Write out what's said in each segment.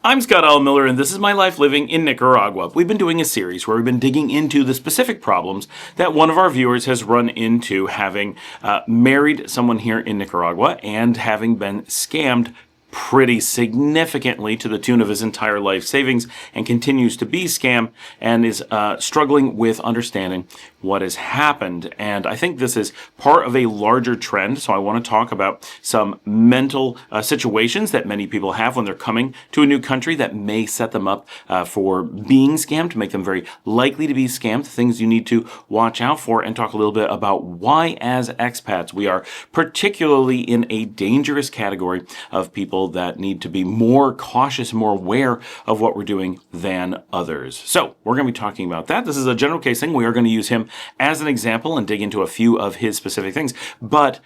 I'm Scott L. Miller, and this is my life living in Nicaragua. We've been doing a series where we've been digging into the specific problems that one of our viewers has run into having married someone here in Nicaragua and having been scammed pretty significantly to the tune of his entire life savings and continues to be scammed and is struggling with understanding what has happened. And I think this is part of a larger trend. So I want to talk about some mental situations that many people have when they're coming to a new country that may set them up for being scammed, to make them very likely to be scammed, things you need to watch out for, and talk a little bit about why as expats we are particularly in a dangerous category of people that need to be more cautious, more aware of what we're doing than others. So we're going to be talking about that. This is a general case thing. We are going to use him as an example and dig into a few of his specific things. But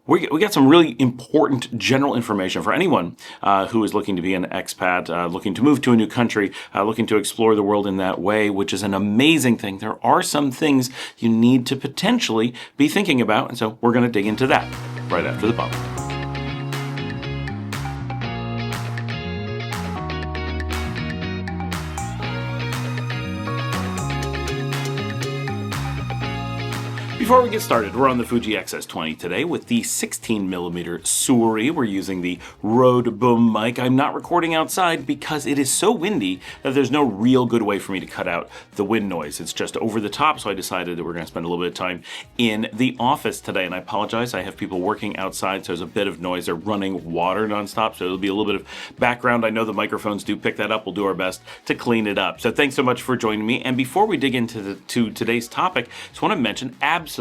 we got some really important general information for anyone who is looking to be an expat, looking to move to a new country, looking to explore the world in that way, which is an amazing thing. There are some things you need to potentially be thinking about, and so we're going to dig into that right after the pump. Before we get started, we're on the Fuji XS20 today with the 16mm Suri. We're using the Rode boom mic. I'm not recording outside because it is so windy that there's no real good way for me to cut out the wind noise. It's just over the top, so I decided that we're going to spend a little bit of time in the office today. And I apologize, I have people working outside, so there's a bit of noise. They're running water nonstop, so it'll be a little bit of background. I know the microphones do pick that up. We'll do our best to clean it up. So thanks so much for joining me. And before we dig into today's topic, I just want to mention absolutely,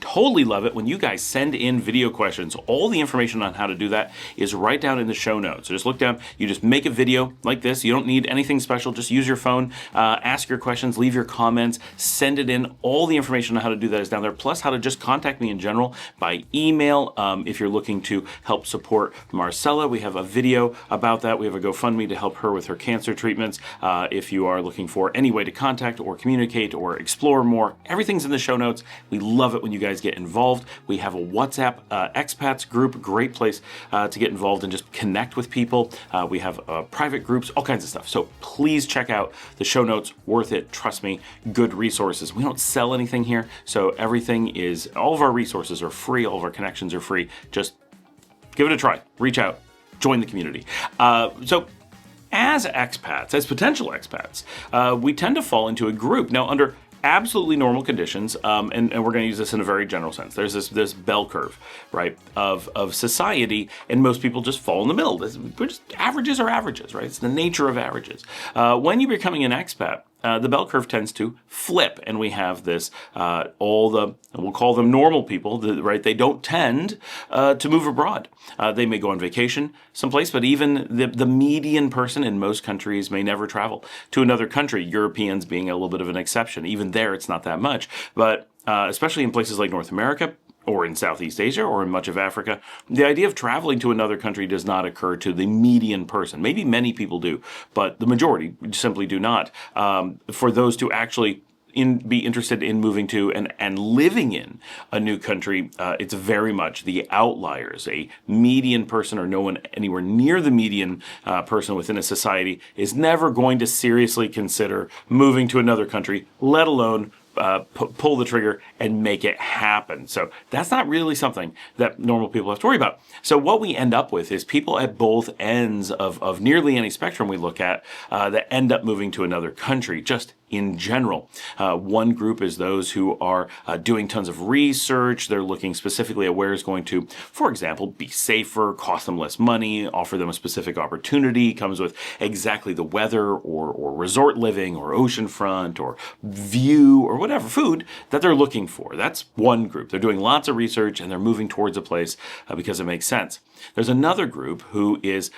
totally love it when you guys send in video questions. All the information on how to do that is right down in the show notes. So just look down, you just make a video like this. You don't need anything special. Just use your phone, ask your questions, leave your comments, send it in. All the information on how to do that is down there, plus how to just contact me in general by email. If you're looking to help support Marcela, we have a video about that. We have a GoFundMe to help her with her cancer treatments. If you are looking for any way to contact or communicate or explore more, everything's in the show notes. We love it when you guys get involved. We have a WhatsApp expats group, great place to get involved and just connect with people. We have private groups, all kinds of stuff. So please check out the show notes, worth it. Trust me, good resources. We don't sell anything here, so everything is, all of our resources are free, all of our connections are free. Just give it a try, reach out, join the community. So as expats, as potential expats, we tend to fall into a group. Now, under absolutely normal conditions, and we're going to use this in a very general sense. There's this bell curve, right, of society, and most people just fall in the middle. Averages are averages, right? It's the nature of averages. When you're becoming an expat, the bell curve tends to flip, and we have this, we'll call them normal people, right? They don't tend to move abroad. They may go on vacation someplace, but even the median person in most countries may never travel to another country, Europeans being a little bit of an exception. Even there, it's not that much, but especially in places like North America, or in Southeast Asia, or in much of Africa, the idea of traveling to another country does not occur to the median person. Maybe many people do, but the majority simply do not. For those to actually be interested in moving to and living in a new country, it's very much the outliers. A median person, or no one anywhere near the median person within a society, is never going to seriously consider moving to another country, let alone pull the trigger and make it happen. So that's not really something that normal people have to worry about. So what we end up with is people at both ends of nearly any spectrum we look at that end up moving to another country, just in general. One group is those who are doing tons of research. They're looking specifically at where is going to, for example, be safer, cost them less money, offer them a specific opportunity, comes with exactly the weather or resort living or oceanfront or view or whatever, food that they're looking for. That's one group. They're doing lots of research and they're moving towards a place because it makes sense. There's another group who is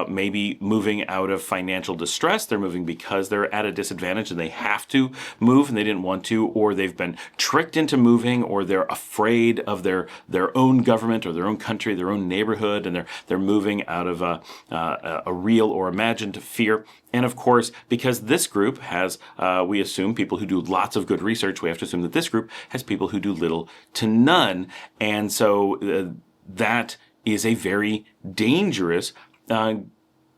maybe moving out of financial distress. They're moving because they're at a disadvantage and they have to move and they didn't want to, or they've been tricked into moving, or they're afraid of their own government or their own country, their own neighborhood, and they're moving out of a real or imagined fear. And of course, because this group has, we assume, people who do lots of good research, we have to assume that this group has people who do little to none. And so that is a very dangerous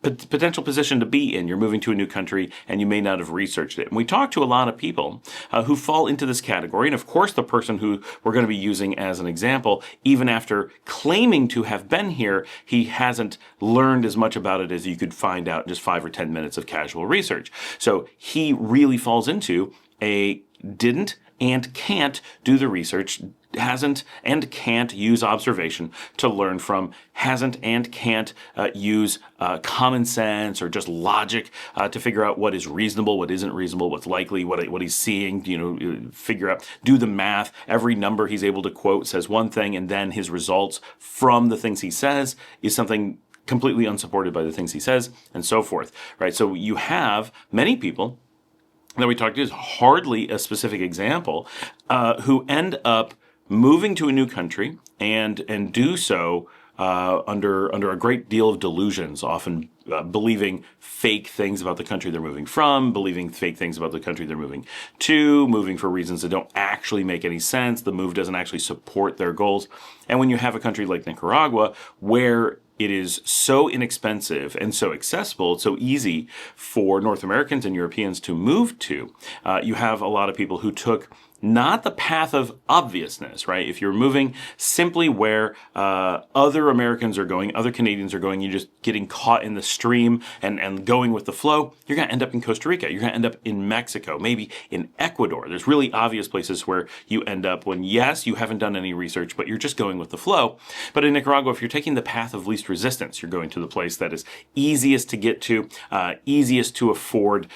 potential position to be in. You're moving to a new country and you may not have researched it. And we talk to a lot of people who fall into this category. And of course, the person who we're going to be using as an example, even after claiming to have been here, he hasn't learned as much about it as you could find out in just 5 or 10 minutes of casual research. So he really falls into a didn't and can't do the research, hasn't and can't use observation to learn from, hasn't and can't use common sense or just logic to figure out what is reasonable, what isn't reasonable, what's likely, what he's seeing, figure out, do the math. Every number he's able to quote says one thing, and then his results from the things he says is something completely unsupported by the things he says, and so forth, right? So you have many people that we talked to, is hardly a specific example, who end up moving to a new country and do so under a great deal of delusions, often believing fake things about the country they're moving from, believing fake things about the country they're moving to, moving for reasons that don't actually make any sense. The move doesn't actually support their goals. And when you have a country like Nicaragua, where it is so inexpensive and so accessible, it's so easy for North Americans and Europeans to move to, you have a lot of people who took not the path of obviousness, right? If you're moving simply where other Americans are going, other Canadians are going, you're just getting caught in the stream and going with the flow, you're going to end up in Costa Rica. You're going to end up in Mexico, maybe in Ecuador. There's really obvious places where you end up when, yes, you haven't done any research, but you're just going with the flow. But in Nicaragua, if you're taking the path of least resistance, you're going to the place that is easiest to get to, easiest to afford,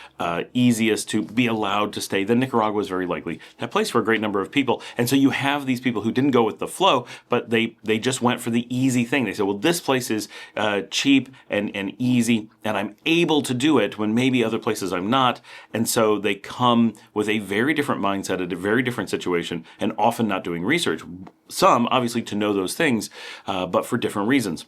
easiest to be allowed to stay, then Nicaragua is very likely that place for a great number of people. And so you have these people who didn't go with the flow, but they just went for the easy thing. They said, well, this place is cheap and easy, and I'm able to do it when maybe other places I'm not. And so they come with a very different mindset, a very different situation, and often not doing research. Some, obviously, to know those things, but for different reasons.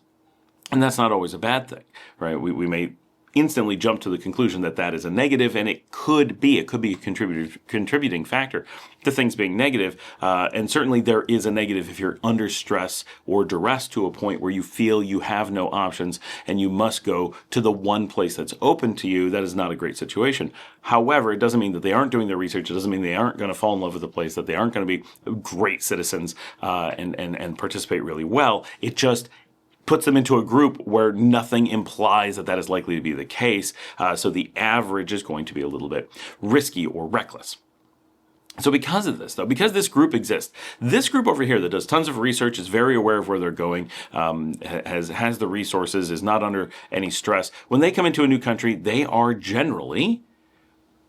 And that's not always a bad thing, right? We may instantly jump to the conclusion that that is a negative, and it could be a contributing factor to things being negative. And certainly there is a negative if you're under stress or duress to a point where you feel you have no options and you must go to the one place that's open to you. That is not a great situation. However, it doesn't mean that they aren't doing their research. It doesn't mean they aren't going to fall in love with the place, that they aren't going to be great citizens and participate really well. It just puts them into a group where nothing implies that that is likely to be the case. So the average is going to be a little bit risky or reckless. So because of this, though, because this group exists, this group over here that does tons of research, is very aware of where they're going, has the resources, is not under any stress. When they come into a new country, they are generally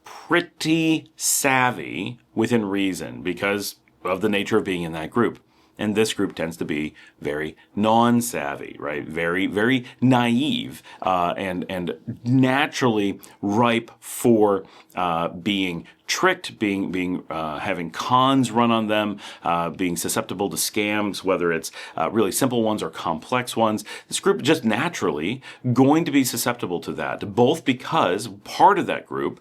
pretty savvy within reason because of the nature of being in that group. And this group tends to be very non-savvy, right? Very, very naive, and naturally ripe for being tricked, being having cons run on them, being susceptible to scams, whether it's really simple ones or complex ones. This group just naturally going to be susceptible to that, both because part of that group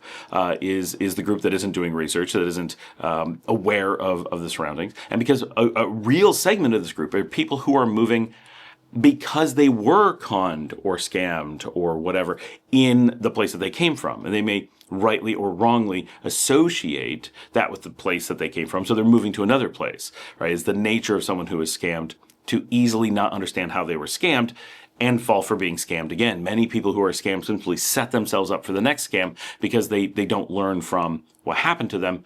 is the group that isn't doing research, that isn't aware of the surroundings, and because a real segment of this group are people who are moving because they were conned or scammed or whatever in the place that they came from. And they may rightly or wrongly associate that with the place that they came from. So they're moving to another place, right? It's the nature of someone who is scammed to easily not understand how they were scammed and fall for being scammed again. Many people who are scammed simply set themselves up for the next scam because they don't learn from what happened to them.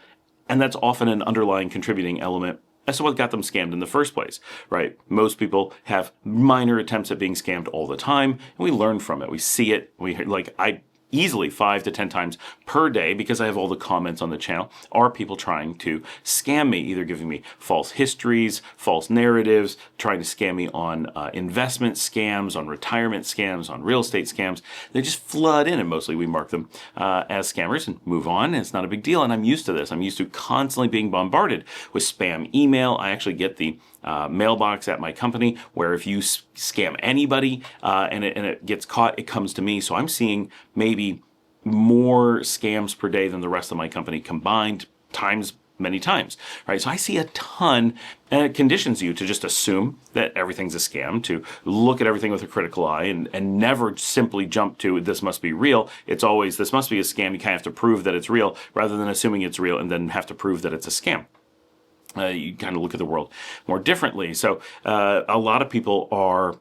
And that's often an underlying contributing element as to what got them scammed in the first place, right? Most people have minor attempts at being scammed all the time, and we learn from it. We see it. I easily 5 to 10 times per day, because I have all the comments on the channel, are people trying to scam me, either giving me false histories, false narratives, trying to scam me on investment scams, on retirement scams, on real estate scams. They just flood in, and mostly we mark them as scammers and move on. And it's not a big deal, and I'm used to this. I'm used to constantly being bombarded with spam email. I actually get the mailbox at my company where if you scam anybody and it gets caught, it comes to me. So I'm seeing maybe more scams per day than the rest of my company combined, times many times, right? So I see a ton, and it conditions you to just assume that everything's a scam, to look at everything with a critical eye, and never simply jump to this must be real. It's always this must be a scam. You kind of have to prove that it's real rather than assuming it's real and then have to prove that it's a scam. You kind of look at the world more differently. So a lot of people are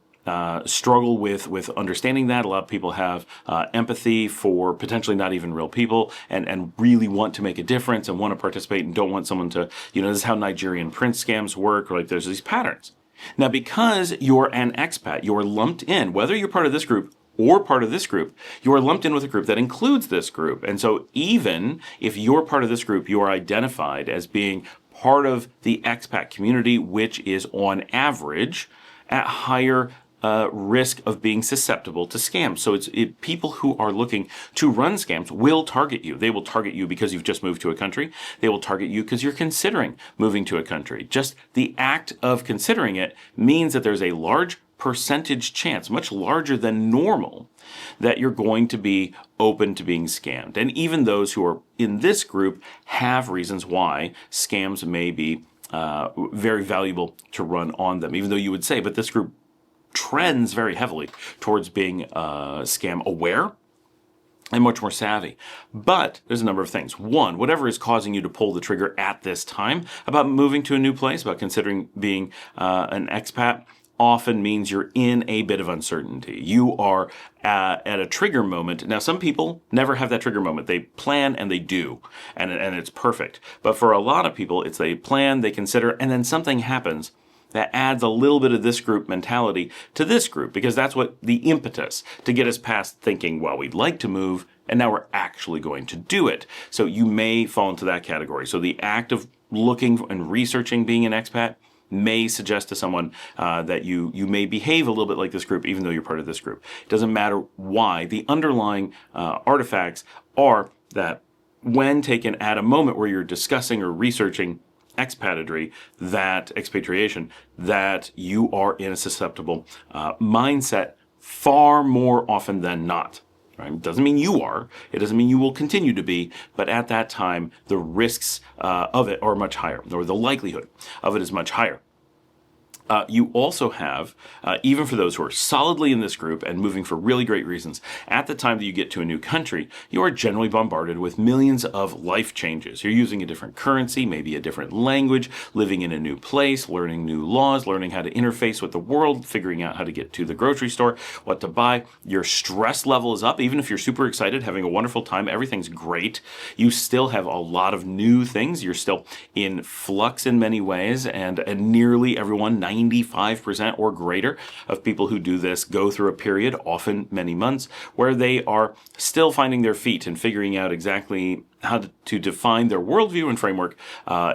struggle with understanding that. A lot of people have empathy for potentially not even real people and really want to make a difference and want to participate and don't want someone to, this is how Nigerian prince scams work, or like there's these patterns. Now, because you're an expat, you're lumped in, whether you're part of this group or part of this group, you are lumped in with a group that includes this group. And so even if you're part of this group, you are identified as being part of the expat community, which is on average at higher risk of being susceptible to scams. So people who are looking to run scams will target you. They will target you because you've just moved to a country. They will target you because you're considering moving to a country. Just the act of considering it means that there's a large percentage chance, much larger than normal, that you're going to be open to being scammed. And even those who are in this group have reasons why scams may be very valuable to run on them, even though you would say, but this group trends very heavily towards being scam aware and much more savvy. But there's a number of things. One, whatever is causing you to pull the trigger at this time about moving to a new place, about considering being an expat, often means you're in a bit of uncertainty. You are at a trigger moment. Now, some people never have that trigger moment. They plan and they do, and it's perfect. But for a lot of people, it's they plan, they consider, and then something happens that adds a little bit of this group mentality to this group, because that's what the impetus to get us past thinking, well, we'd like to move, and now we're actually going to do it. So you may fall into that category. So the act of looking and researching being an expat may suggest to someone that you may behave a little bit like this group, even though you're part of this group. It doesn't matter why. The underlying artifacts are that when taken at a moment where you're discussing or researching expatry, that expatriation, that you are in a susceptible mindset far more often than not. Right? It doesn't mean you are. It doesn't mean you will continue to be. But at that time, the risks of it are much higher, or the likelihood of it is much higher. You also have, even for those who are solidly in this group and moving for really great reasons, at the time that you get to a new country, you are generally bombarded with millions of life changes. You're using a different currency, maybe a different language, living in a new place, learning new laws, learning how to interface with the world, figuring out how to get to the grocery store, what to buy. Your stress level is up. Even if you're super excited, having a wonderful time, everything's great, you still have a lot of new things. You're still in flux in many ways, and nearly everyone, 95% or greater of people who do this go through a period, often many months, where they are still finding their feet and figuring out exactly how to define their worldview and framework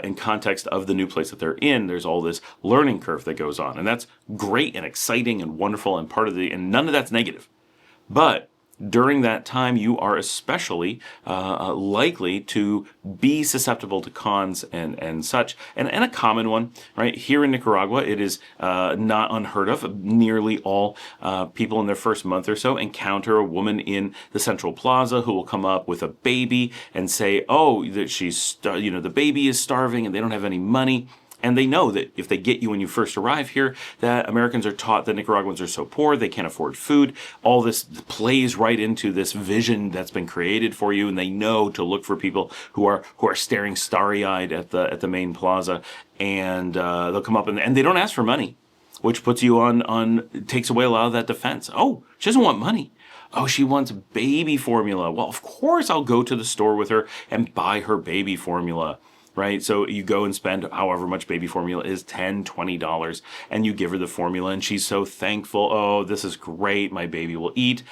in context of the new place that they're in. There's all this learning curve that goes on, and that's great and exciting and wonderful and and none of that's negative. But during that time, you are especially likely to be susceptible to cons and such. And a common one, right? Here in Nicaragua, it is not unheard of. Nearly all people in their first month or so encounter a woman in the Central Plaza who will come up with a baby and say, oh, that the baby is starving and they don't have any money. And they know that if they get you when you first arrive here, that Americans are taught that Nicaraguans are so poor, they can't afford food. All this plays right into this vision that's been created for you, and they know to look for people who are staring starry-eyed at the main plaza, and they'll come up and they don't ask for money, which puts you takes away a lot of that defense. Oh, she doesn't want money. Oh, she wants baby formula. Well, of course I'll go to the store with her and buy her baby formula. Right? So you go and spend however much baby formula is, $10, $20, and you give her the formula, and she's so thankful. Oh, this is great. My baby will eat.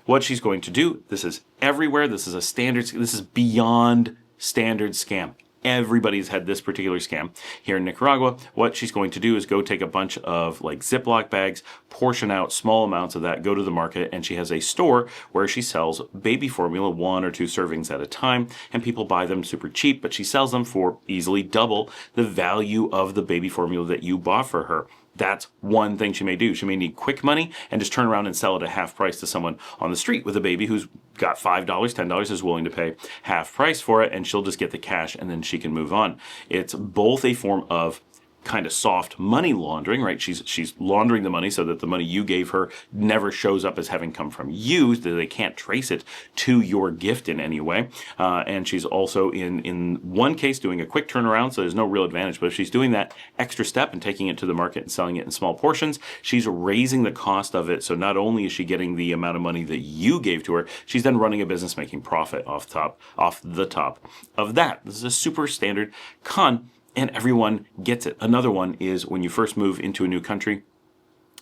What she's going to do, this is everywhere. This is this is beyond standard scam. Everybody's had this particular scam here in Nicaragua. What she's going to do is go take a bunch of like Ziploc bags, portion out small amounts of that, go to the market, and she has a store where she sells baby formula, 1 or 2 servings at a time, and people buy them super cheap, but she sells them for easily double the value of the baby formula that you bought for her. That's one thing she may do. She may need quick money and just turn around and sell it at half price to someone on the street with a baby who's got $5, $10, is willing to pay half price for it, and she'll just get the cash and then she can move on. It's both a form of kind of soft money laundering, right? She's laundering the money so that the money you gave her never shows up as having come from you, that they can't trace it to your gift in any way. And she's also in one case doing a quick turnaround, so there's no real advantage. But if she's doing that extra step and taking it to the market and selling it in small portions, she's raising the cost of it. So not only is she getting the amount of money that you gave to her, she's then running a business making profit off the top of that. This is a super standard con, and everyone gets it. Another one is when you first move into a new country,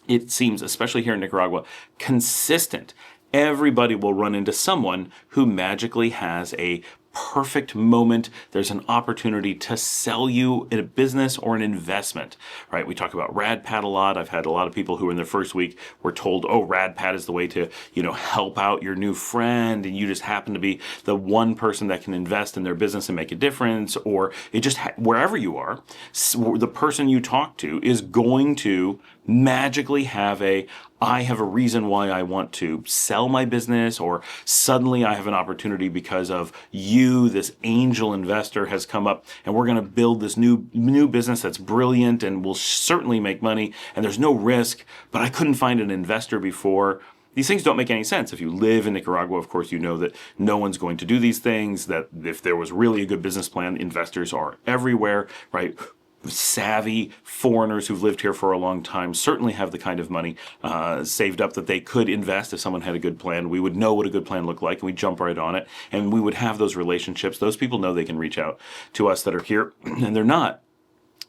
it seems, especially here in Nicaragua, consistent. Everybody will run into someone who magically has a perfect moment. There's an opportunity to sell you a business or an investment, right? We talk about RadPad a lot. I've had a lot of people who in their first week were told, oh, RadPad is the way to, help out your new friend, and you just happen to be the one person that can invest in their business and make a difference, or it just, wherever you are, the person you talk to is going to magically have I have a reason why I want to sell my business, or suddenly I have an opportunity because of you, this angel investor has come up and we're going to build this new business that's brilliant and will certainly make money and there's no risk, but I couldn't find an investor before. These things don't make any sense. If you live in Nicaragua, of course, you know that no one's going to do these things, that if there was really a good business plan, investors are everywhere, right? Savvy foreigners who've lived here for a long time certainly have the kind of money saved up that they could invest if someone had a good plan. We would know what a good plan looked like, and we'd jump right on it, and we would have those relationships. Those people know they can reach out to us that are here, and they're not.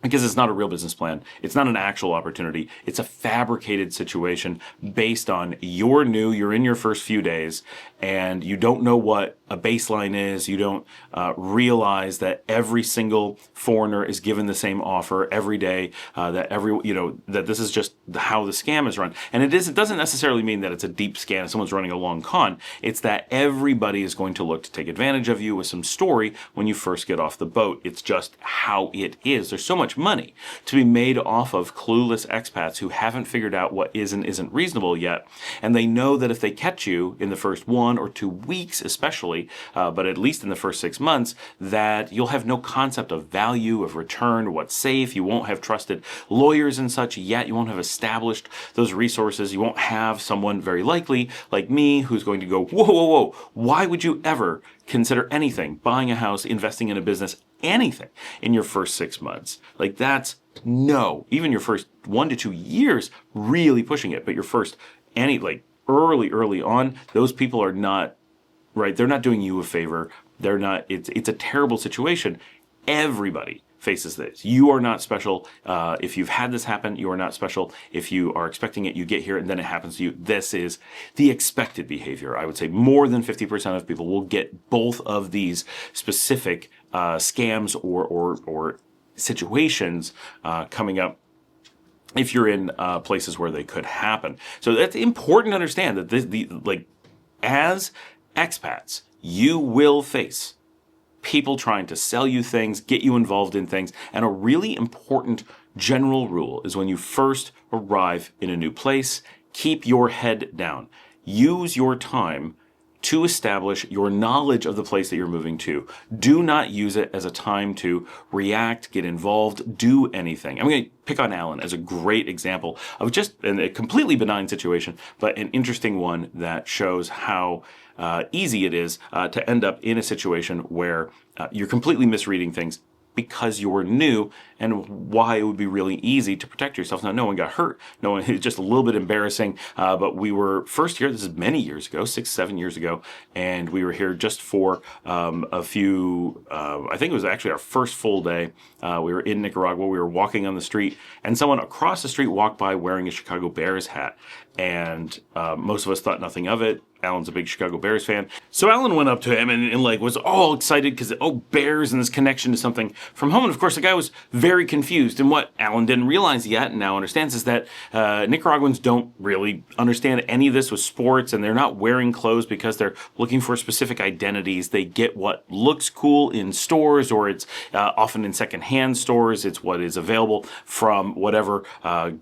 Because it's not a real business plan. It's not an actual opportunity. It's a fabricated situation based on you're in your first few days, and you don't know what a baseline is. You don't realize that every single foreigner is given the same offer every day, that this is just how the scam is run. And it doesn't necessarily mean that it's a deep scam, someone's running a long con. It's that everybody is going to look to take advantage of you with some story when you first get off the boat. It's just how it is. There's so much money to be made off of clueless expats who haven't figured out what is and isn't reasonable yet, and they know that if they catch you in the first 1 or 2 weeks especially, but at least in the first 6 months, that you'll have no concept of value, of return, what's safe. You won't have trusted lawyers and such yet. You won't have established those resources. You won't have someone very likely like me who's going to go, whoa, why would you ever consider anything, buying a house, investing in a business, anything in your first 6 months? Like, that's no. Even your first 1 to 2 years, really pushing it. But your first, early on, those people are not, right? They're not doing you a favor. They're not, it's a terrible situation. Everybody faces this. You are not special. If you've had this happen, you are not special. If you are expecting it, you get here and then it happens to you. This is the expected behavior. I would say more than 50% of people will get both of these specific scams or situations coming up if you're in places where they could happen. So that's important to understand that as expats, you will face people trying to sell you things, get you involved in things. And a really important general rule is when you first arrive in a new place, keep your head down. Use your time to establish your knowledge of the place that you're moving to. Do not use it as a time to react, get involved, do anything. I'm going to pick on Alan as a great example of just a completely benign situation, but an interesting one that shows how easy it is to end up in a situation where you're completely misreading things because you're new, and why it would be really easy to protect yourself. Now, no one got hurt. No one, it's just a little bit embarrassing, but we were first here, this is many years ago, 6-7 years ago, and we were here just for a few, I think it was actually our first full day. We were in Nicaragua, we were walking on the street, and someone across the street walked by wearing a Chicago Bears hat, and most of us thought nothing of it. Alan's a big Chicago Bears fan. So Alan went up to him and was all excited because, Bears and this connection to something from home. And of course, the guy was very confused. And what Alan didn't realize yet and now understands is that Nicaraguans don't really understand any of this with sports, and they're not wearing clothes because they're looking for specific identities. They get what looks cool in stores, or it's often in secondhand stores. It's what is available from whatever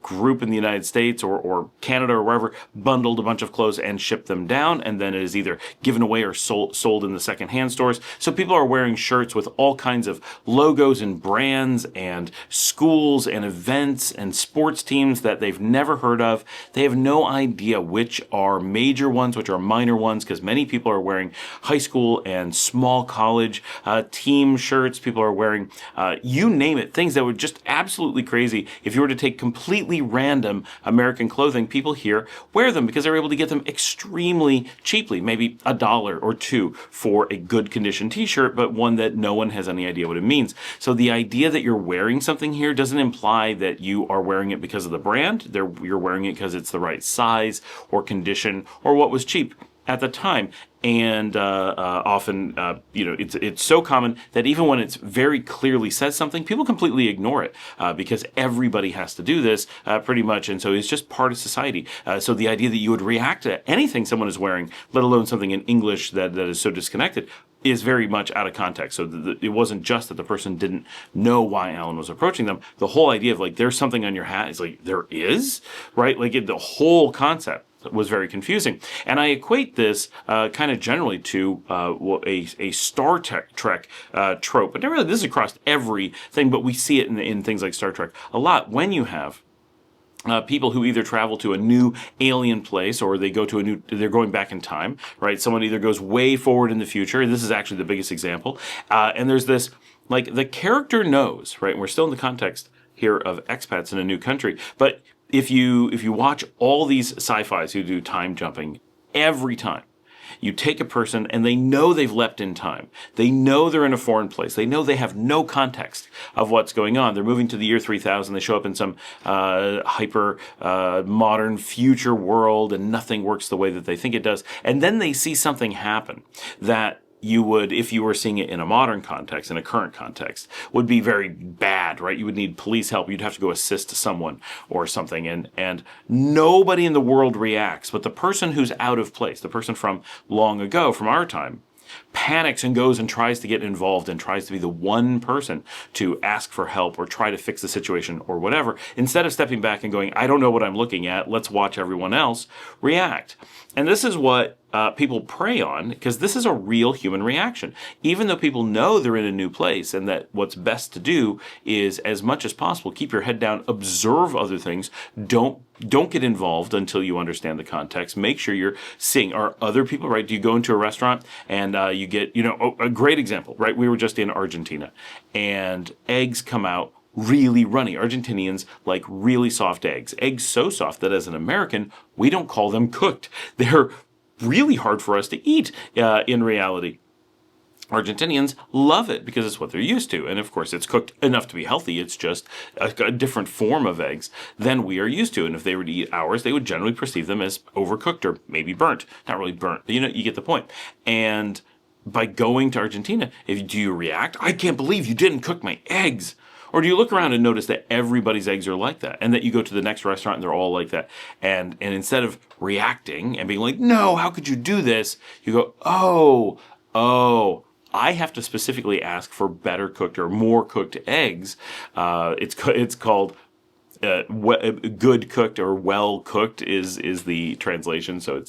group in the United States or Canada or wherever bundled a bunch of clothes and shipped them down. down, and then it is either given away or sold in the secondhand stores. So people are wearing shirts with all kinds of logos and brands and schools and events and sports teams that they've never heard of. They have no idea which are major ones, which are minor ones, because many people are wearing high school and small college team shirts. People are wearing, you name it, things that were just absolutely crazy. If you were to take completely random American clothing, people here wear them because they're able to get them extremely cheaply, maybe $1 or $2 for a good condition t-shirt, but one that no one has any idea what it means. So the idea that you're wearing something here doesn't imply that you are wearing it because of the brand. You're wearing it because it's the right size or condition or what was cheap at the time. And often, it's so common that even when it's very clearly says something, people completely ignore it because everybody has to do this pretty much. And so it's just part of society. So the idea that you would react to anything someone is wearing, let alone something in English that is so disconnected, is very much out of context. So it wasn't just that the person didn't know why Alan was approaching them. The whole idea of like, there's something on your hat is like, there is, right? Like the whole concept was very confusing. And I equate this kind of generally to a Star Trek trope. But really, this is across everything, but we see it in things like Star Trek a lot. When you have people who either travel to a new alien place or they're going back in time, right? Someone either goes way forward in the future. This is actually the biggest example. And there's this, like, the character knows, right? And we're still in the context here of expats in a new country. But if you watch all these sci-fis who do time jumping, every time you take a person and they know they've leapt in time. They know they're in a foreign place. They know they have no context of what's going on. They're moving to the year 3000. They show up in some hyper modern future world and nothing works the way that they think it does. And then they see something happen that you would, if you were seeing it in a modern context, in a current context, would be very bad, right? You would need police help. You'd have to go assist someone or something. And nobody in the world reacts. But the person who's out of place, the person from long ago, from our time, panics and goes and tries to get involved and tries to be the one person to ask for help or try to fix the situation or whatever, instead of stepping back and going, I don't know what I'm looking at, let's watch everyone else react. And this is what people prey on, because this is a real human reaction. Even though people know they're in a new place and that what's best to do is, as much as possible, keep your head down, observe other things, don't get involved until you understand the context. Make sure you're seeing, are other people, right? Do you go into a restaurant and you get, a great example, right? We were just in Argentina and eggs come out really runny. Argentinians like really soft eggs. Eggs so soft that as an American, we don't call them cooked. They're really hard for us to eat in reality. Argentinians love it because it's what they're used to. And of course, it's cooked enough to be healthy. It's just a different form of eggs than we are used to. And if they were to eat ours, they would generally perceive them as overcooked or maybe burnt. Not really burnt, but you get the point. And by going to Argentina, do you react? I can't believe you didn't cook my eggs. Or do you look around and notice that everybody's eggs are like that, and that you go to the next restaurant and they're all like that, and instead of reacting and being like, no, how could you do this? You go, oh, I have to specifically ask for better cooked or more cooked eggs. It's called good cooked or well cooked is the translation. So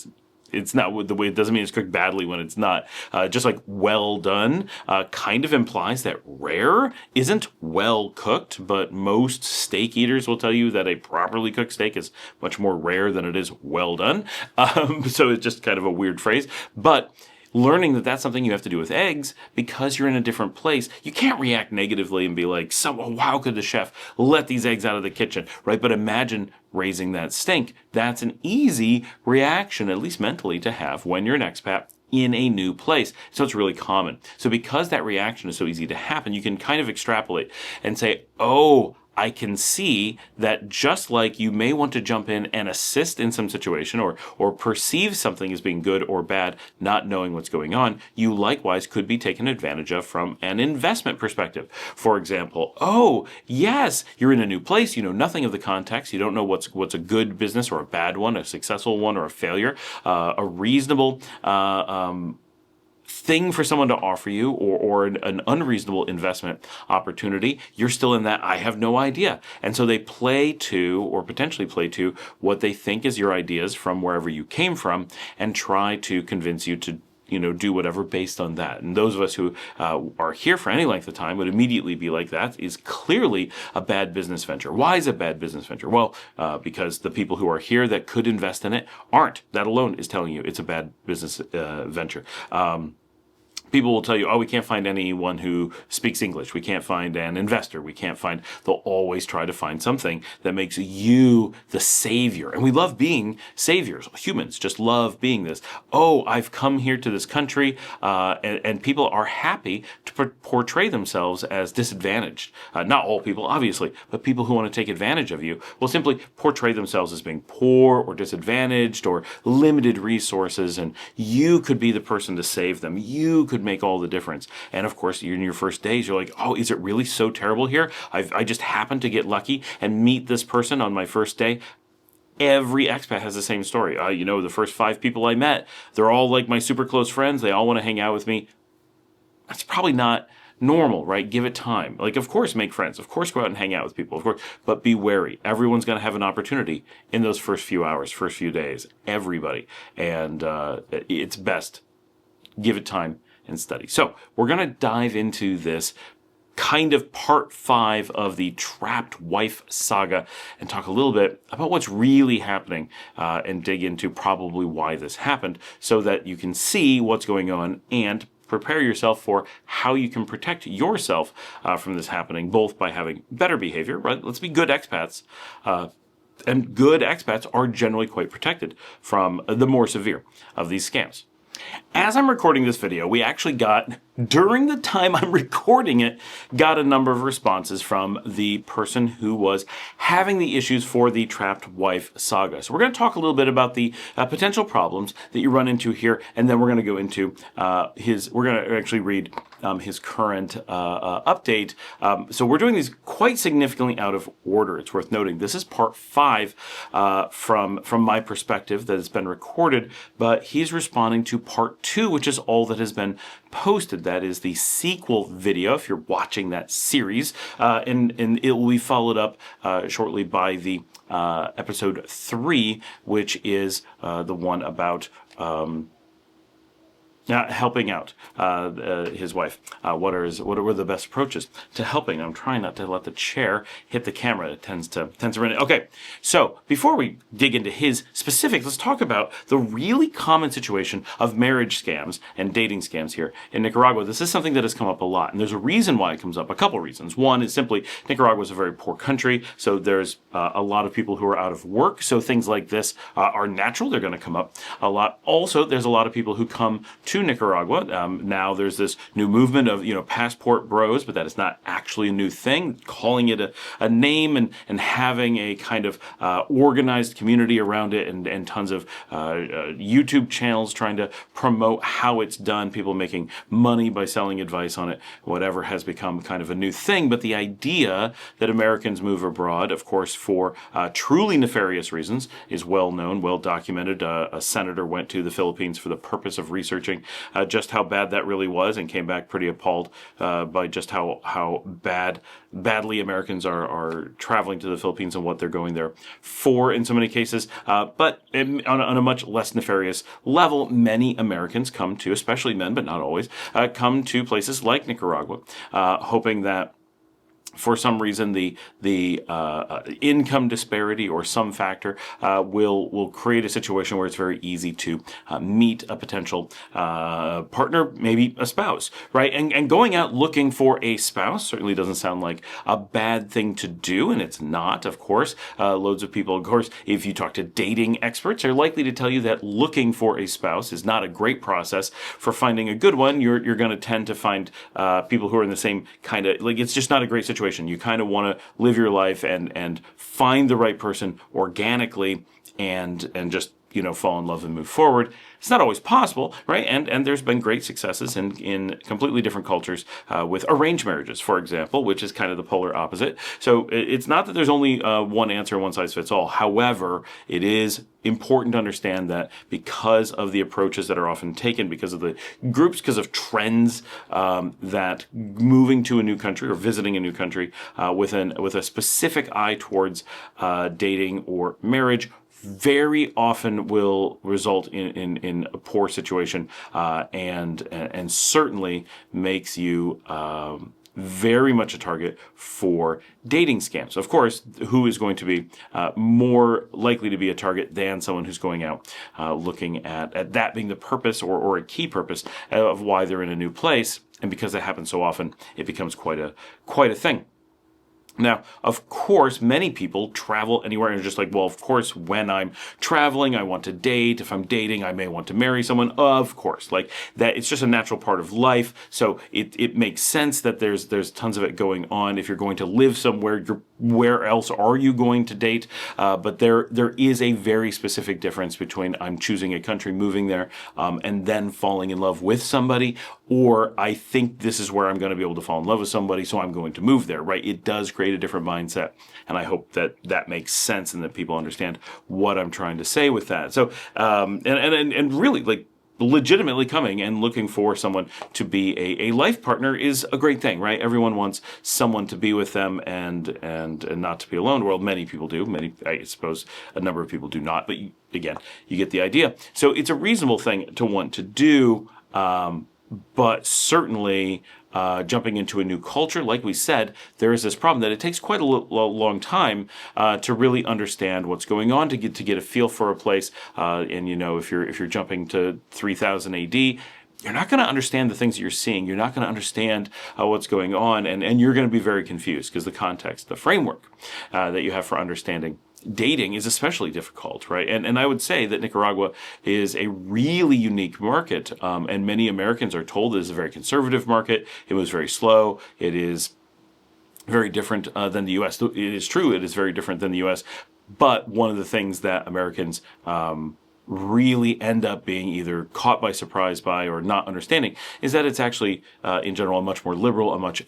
it's not the way, it doesn't mean it's cooked badly when it's not. Just like well done kind of implies that rare isn't well cooked, but most steak eaters will tell you that a properly cooked steak is much more rare than it is well done. So it's just kind of a weird phrase. But learning that that's something you have to do with eggs because you're in a different place, you can't react negatively and be like, how could the chef let these eggs out of the kitchen, right? But imagine raising that stink. That's an easy reaction, at least mentally, to have when you're an expat in a new place. So it's really common. So because that reaction is so easy to happen, you can kind of extrapolate and say, I can see that just like you may want to jump in and assist in some situation or perceive something as being good or bad, not knowing what's going on, you likewise could be taken advantage of from an investment perspective. For example, yes, you're in a new place, you know nothing of the context, you don't know what's a good business or a bad one, a successful one or a failure, a reasonable thing for someone to offer you or an unreasonable investment opportunity, you're still in that I have no idea. And so they play to, or potentially play to, what they think is your ideas from wherever you came from and try to convince you to do whatever based on that. And those of us who are here for any length of time would immediately be like, that is clearly a bad business venture. Why is it a bad business venture? Well, because the people who are here that could invest in it aren't. That alone is telling you it's a bad business venture. People will tell you, oh, we can't find anyone who speaks English. We can't find an investor. They'll always try to find something that makes you the savior. And we love being saviors. Humans just love being this. Oh, I've come here to this country, and people are happy to portray themselves as disadvantaged. Not all people, obviously, but people who want to take advantage of you will simply portray themselves as being poor or disadvantaged or limited resources, and you could be the person to save them. You could make all the difference. And of course, you're in your first days, you're like, oh, is it really so terrible here? I just happened to get lucky and meet this person on my first day. Every expat has the same story. The first 5 people I met, they're all like my super close friends. They all want to hang out with me. That's probably not normal, right? Give it time. Like, of course, make friends. Of course, go out and hang out with people. Of course, but be wary. Everyone's going to have an opportunity in those first few hours, first few days. Everybody. And it's best. Give it time and study. So we're going to dive into this kind of part 5 of the trapped wife saga and talk a little bit about what's really happening and dig into probably why this happened so that you can see what's going on and prepare yourself for how you can protect yourself from this happening, both by having better behavior, right? Let's be good expats. And good expats are generally quite protected from the more severe of these scams. As I'm recording this video, we actually got, during the time I'm recording it, got a number of responses from the person who was having the issues for the trapped wife saga. So we're going to talk a little bit about the potential problems that you run into here, and then we're going to go into we're going to actually read his current update. So we're doing these quite significantly out of order. It's worth noting. This is part 5 from my perspective that has been recorded, but he's responding to part 2, which is all that has been posted. That is the sequel video, if you're watching that series, and it will be followed up shortly by the episode 3, which is the one about helping out his wife. What are the best approaches to helping? I'm trying not to let the chair hit the camera. It tends to run it. Okay, so before we dig into his specifics, let's talk about the really common situation of marriage scams and dating scams here in Nicaragua. This is something that has come up a lot, and there's a reason why it comes up. A couple reasons. One is simply Nicaragua is a very poor country, so there's a lot of people who are out of work, so things like this are natural. They're going to come up a lot. Also, there's a lot of people who come to Nicaragua. Now there's this new movement of passport bros, but that is not actually a new thing. Calling it a name and having a kind of organized community around it and tons of YouTube channels trying to promote how it's done. People making money by selling advice on it. Whatever has become kind of a new thing. But the idea that Americans move abroad, of course, for truly nefarious reasons, is well known, well documented. A senator went to the Philippines for the purpose of researching just how bad that really was, and came back pretty appalled by just how badly Americans are traveling to the Philippines and what they're going there for in so many cases. But on a much less nefarious level, many Americans come to, especially men, but not always, come to places like Nicaragua, hoping that for some reason the income disparity or some factor will create a situation where it's very easy to meet a potential partner, maybe a spouse, right? And going out looking for a spouse certainly doesn't sound like a bad thing to do, and it's not, of course. Loads of people, of course, if you talk to dating experts, are likely to tell you that looking for a spouse is not a great process for finding a good one. You're going to tend to find people who are in the same kind of, like, it's just not a great situation. You kind of want to live your life and find the right person organically and just fall in love and move forward. It's not always possible, right? And there's been great successes in completely different cultures with arranged marriages, for example, which is kind of the polar opposite. So it's not that there's only one answer, one size fits all. However, it is important to understand that because of the approaches that are often taken, because of the groups, because of trends, that moving to a new country or visiting a new country with a specific eye towards dating or marriage very often will result in a poor situation, and certainly makes you very much a target for dating scams. Of course, who is going to be more likely to be a target than someone who's going out looking at that being the purpose or a key purpose of why they're in a new place. And because that happens so often, it becomes quite a thing. Now, of course, many people travel anywhere and are just like, well, of course, when I'm traveling, I want to date. If I'm dating, I may want to marry someone. Of course, like that, it's just a natural part of life. So it makes sense that there's tons of it going on. If you're going to live somewhere, where else are you going to date? But there is a very specific difference between I'm choosing a country, moving there, and then falling in love with somebody, or I think this is where I'm going to be able to fall in love with somebody, so I'm going to move there, right? It does create a different mindset, and I hope that makes sense and that people understand what I'm trying to say with that. So, and really, like, legitimately coming and looking for someone to be a life partner is a great thing, right? Everyone wants someone to be with them and not to be alone. Well, many people do. Many, I suppose, a number of people do not. But again, you get the idea. So it's a reasonable thing to want to do. But certainly, jumping into a new culture, like we said, there is this problem that it takes quite a long time to really understand what's going on, to get a feel for a place. And if you're jumping to 3000 AD, you're not going to understand the things that you're seeing. You're not going to understand what's going on, and you're going to be very confused because the context, the framework that you have for understanding dating is especially difficult, right? And I would say that Nicaragua is a really unique market, and many Americans are told it is a very conservative market. It was very slow. It is very different than the U.S. It is true, it is very different than the U.S., but one of the things that Americans really end up being either caught by surprise by or not understanding is that it's actually, in general, a much more liberal, a much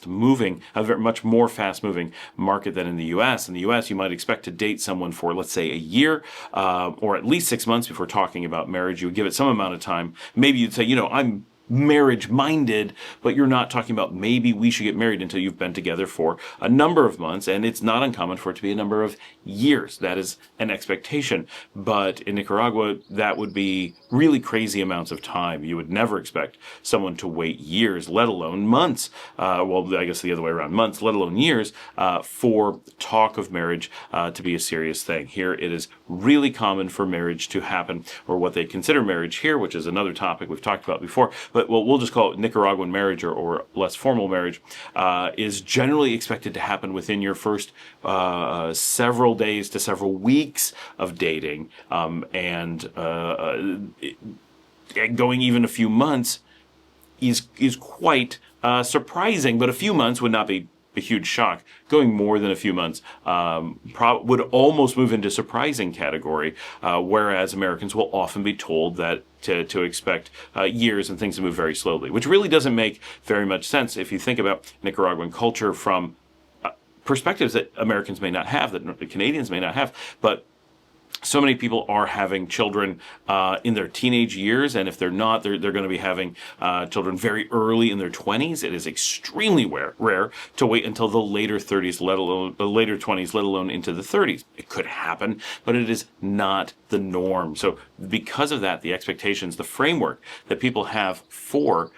much more fast-moving market than in the U.S. In the U.S., you might expect to date someone for, let's say, a year, or at least 6 months before talking about marriage. You would give it some amount of time. Maybe you'd say, I'm marriage-minded, but you're not talking about maybe we should get married until you've been together for a number of months, and it's not uncommon for it to be a number of years. That is an expectation. But in Nicaragua, that would be really crazy amounts of time. You would never expect someone to wait years, let alone months. Well, I guess the other way around, months, let alone years, for talk of marriage to be a serious thing. Here, it is really common for marriage to happen, or what they consider marriage here, which is another topic we've talked about before, but we'll just call it Nicaraguan marriage or less formal marriage, is generally expected to happen within your first several days to several weeks of dating, and going even a few months is quite surprising. But a few months would not be a huge shock. Going more than a few months would almost move into surprising category, whereas Americans will often be told that to expect years and things to move very slowly, which really doesn't make very much sense if you think about Nicaraguan culture from perspectives that Americans may not have, that Canadians may not have, but so many people are having children in their teenage years, and if they're not, they're going to be having children very early in their 20s. It is extremely rare to wait until the later 30s, let alone the later 20s, let alone into the 30s. It could happen, but it is not the norm. So because of that, the expectations, the framework that people have for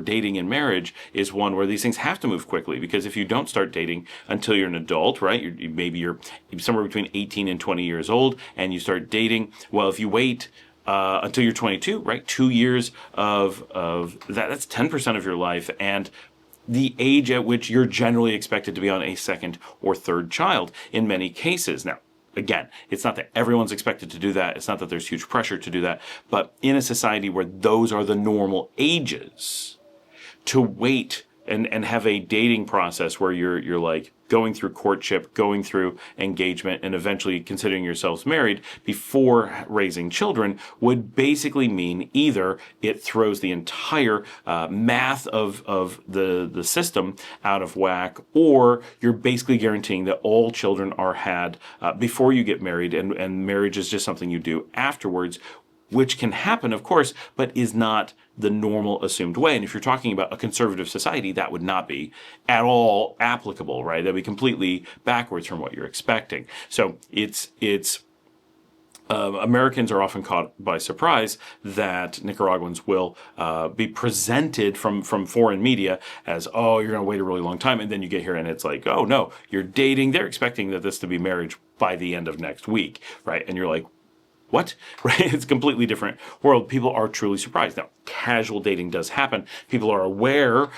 dating and marriage is one where these things have to move quickly, because if you don't start dating until you're an adult, right, maybe you're somewhere between 18 and 20 years old, and you start dating, well, if you wait until you're 22, right, 2 years of that's 10% of your life, and the age at which you're generally expected to be on a second or third child in many cases. Now, again, it's not that everyone's expected to do that. It's not that there's huge pressure to do that. But in a society where those are the normal ages, to wait and have a dating process where you're like going through courtship, going through engagement, and eventually considering yourselves married before raising children would basically mean either it throws the entire math of the system out of whack, or you're basically guaranteeing that all children are had before you get married, and marriage is just something you do afterwards, which can happen, of course, but is not the normal assumed way. And if you're talking about a conservative society, that would not be at all applicable, right? That'd be completely backwards from what you're expecting. So Americans are often caught by surprise that Nicaraguans will be presented from foreign media as, oh, you're going to wait a really long time. And then you get here and it's like, oh, no, you're dating. They're expecting that this to be marriage by the end of next week, right? And you're like, what? Right? It's a completely different world. People are truly surprised. Now, casual dating does happen. People are aware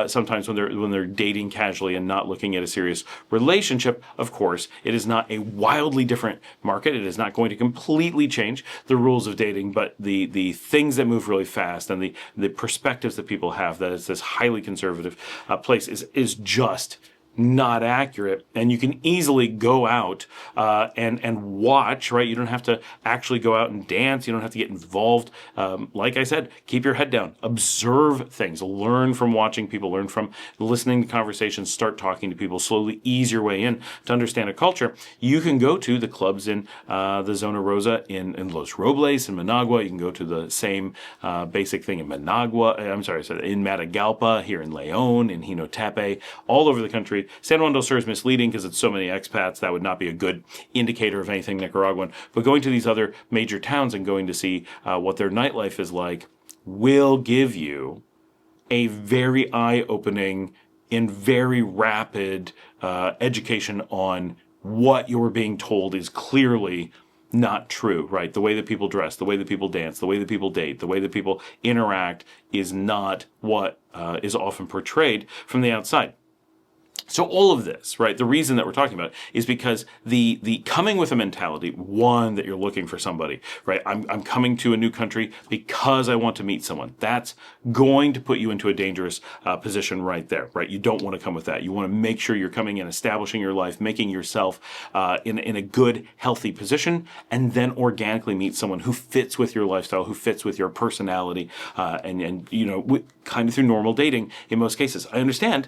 sometimes when they're dating casually and not looking at a serious relationship. Of course, it is not a wildly different market. It is not going to completely change the rules of dating, but the things that move really fast and the perspectives that people have that it's this highly conservative place is just not accurate. And you can easily go out and watch, right? You don't have to actually go out and dance. You don't have to get involved. Like I said, keep your head down, observe things, learn from watching people, learn from listening to conversations, start talking to people, slowly ease your way in to understand a culture. You can go to the clubs in the Zona Rosa in Los Robles in Managua. You can go to the same basic thing in in Matagalpa, here in León, in Jinotepe, all over the country. San Juan del Sur is misleading because it's so many expats. That would not be a good indicator of anything Nicaraguan. But going to these other major towns and going to see what their nightlife is like will give you a very eye-opening and very rapid education on what you're being told is clearly not true, right? The way that people dress, the way that people dance, the way that people date, the way that people interact is not what is often portrayed from the outside. So all of this, right, the reason that we're talking about it is because the coming with a mentality, one, that you're looking for somebody, right? I'm coming to a new country because I want to meet someone. That's going to put you into a dangerous position right there, right? You don't want to come with that. You want to make sure you're coming in, establishing your life, making yourself in a good, healthy position, and then organically meet someone who fits with your lifestyle, who fits with your personality, and you know, kind of through normal dating in most cases. I understand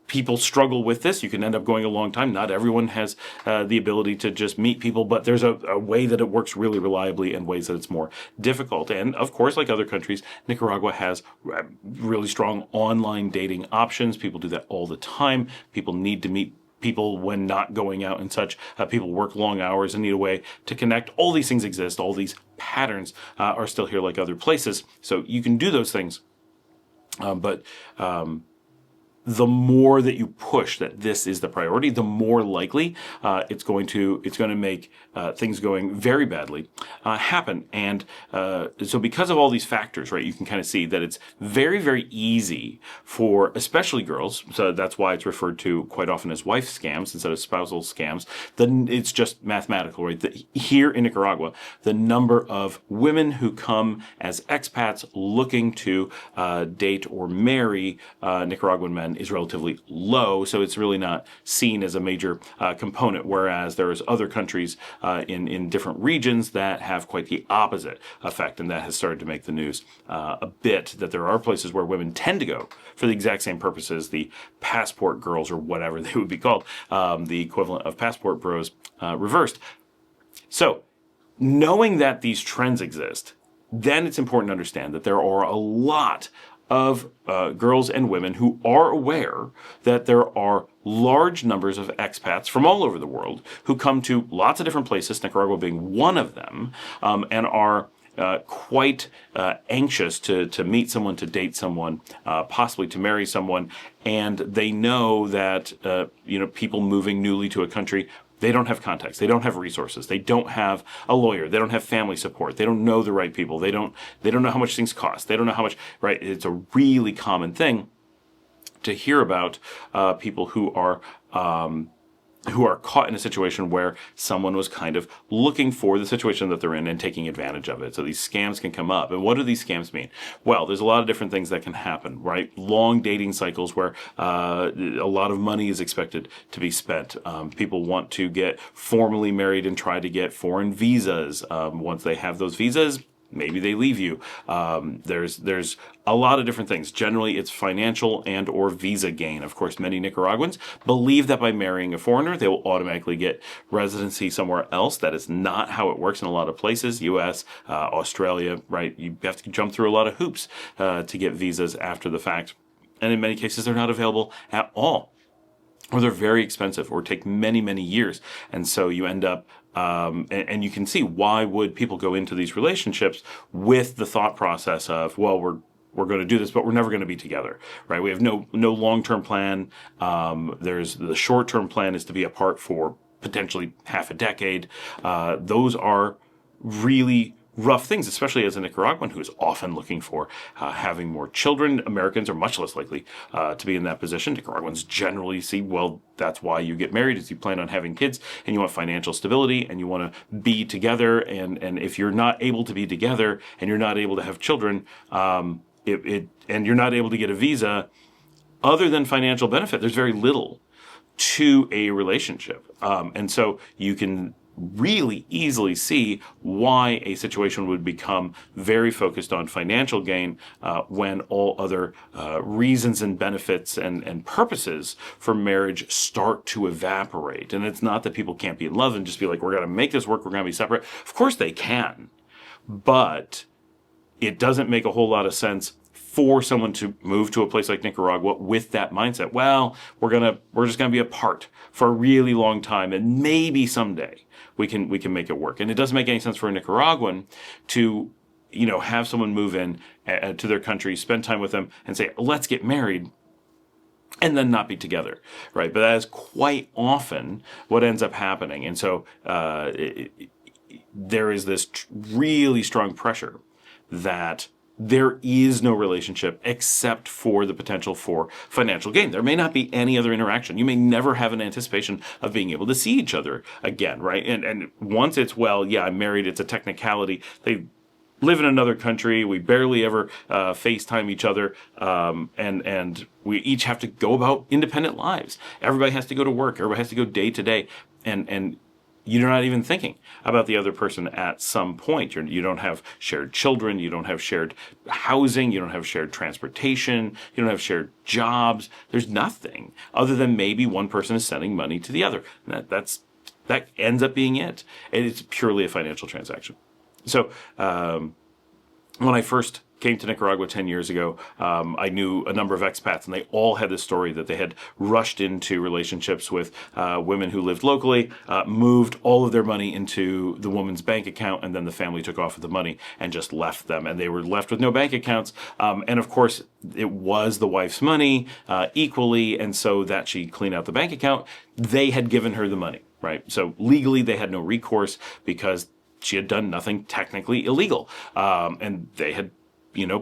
people struggle with this. You can end up going a long time. Not everyone has the ability to just meet people, but there's a way that it works really reliably and ways that it's more difficult. And of course, like other countries, Nicaragua has really strong online dating options. People do that all the time. People need to meet people when not going out and such. People work long hours and need a way to connect. All these things exist. All these patterns are still here like other places. So you can do those things. But the more that you push that this is the priority, the more likely it's going to make things going very badly happen. And so because of all these factors, right, you can kind of see that it's very, very easy for especially girls. So that's why it's referred to quite often as wife scams instead of spousal scams. Then it's just mathematical, right? Here in Nicaragua, the number of women who come as expats looking to date or marry Nicaraguan men is relatively low, so it's really not seen as a major component, whereas there's other countries in different regions that have quite the opposite effect, and that has started to make the news a bit, that there are places where women tend to go for the exact same purposes, the passport girls, or whatever they would be called, the equivalent of passport bros reversed. So, knowing that these trends exist, then it's important to understand that there are a lot of girls and women who are aware that there are large numbers of expats from all over the world who come to lots of different places, Nicaragua being one of them, and are quite anxious to meet someone, to date someone, possibly to marry someone, and they know that people moving newly to a country, they don't have contacts, they don't have resources, they don't have a lawyer, they don't have family support, they don't know the right people, they don't know how much things cost, they don't know how much, right? It's a really common thing to hear about people who are who are caught in a situation where someone was kind of looking for the situation that they're in and taking advantage of it. So these scams can come up. And what do these scams mean? Well, there's a lot of different things that can happen, right? Long dating cycles where a lot of money is expected to be spent. People want to get formally married and try to get foreign visas. Once they have those visas, maybe they leave you. There's a lot of different things. Generally, it's financial and or visa gain. Of course, many Nicaraguans believe that by marrying a foreigner, they will automatically get residency somewhere else. That is not how it works in a lot of places. U.S., Australia, right? You have to jump through a lot of hoops to get visas after the fact. And in many cases, they're not available at all, or they're very expensive, or take many, many years. And so you end up, and you can see why would people go into these relationships with the thought process of, well, we're going to do this, but we're never going to be together, right? We have no long-term plan. There's the short-term plan is to be apart for potentially half a decade. Those are really rough things, especially as a Nicaraguan who is often looking for having more children. Americans are much less likely to be in that position. Nicaraguans generally see, well, that's why you get married, is you plan on having kids and you want financial stability and you want to be together. And if you're not able to be together and you're not able to have children, and you're not able to get a visa, other than financial benefit, there's very little to a relationship. And so you can really easily see why a situation would become very focused on financial gain when all other reasons and benefits and purposes for marriage start to evaporate. And it's not that people can't be in love and just be like, we're going to make this work, we're going to be separate. Of course they can, but it doesn't make a whole lot of sense for someone to move to a place like Nicaragua with that mindset. Well, we're just gonna be apart for a really long time, and maybe someday we can make it work. And it doesn't make any sense for a Nicaraguan to, have someone move in to their country, spend time with them, and say, let's get married, and then not be together, right? But that is quite often what ends up happening. And so there is this really strong pressure that there is no relationship except for the potential for financial gain. There may not be any other interaction. You may never have an anticipation of being able to see each other again, right? And once it's, well, yeah, I'm married, it's a technicality. They live in another country. We barely ever FaceTime each other, and we each have to go about independent lives. Everybody has to go to work. Everybody has to go day to day, and you're not even thinking about the other person at some point. You don't have shared children. You don't have shared housing. You don't have shared transportation. You don't have shared jobs. There's nothing other than maybe one person is sending money to the other. And that ends up being it. And it's purely a financial transaction. So when I first came to Nicaragua 10 years ago, I knew a number of expats, and they all had this story that they had rushed into relationships with women who lived locally, moved all of their money into the woman's bank account, and then the family took off with the money and just left them. And they were left with no bank accounts. And of course, it was the wife's money equally, and so that she cleaned out the bank account, they had given her the money, right? So legally, they had no recourse because she had done nothing technically illegal. And they had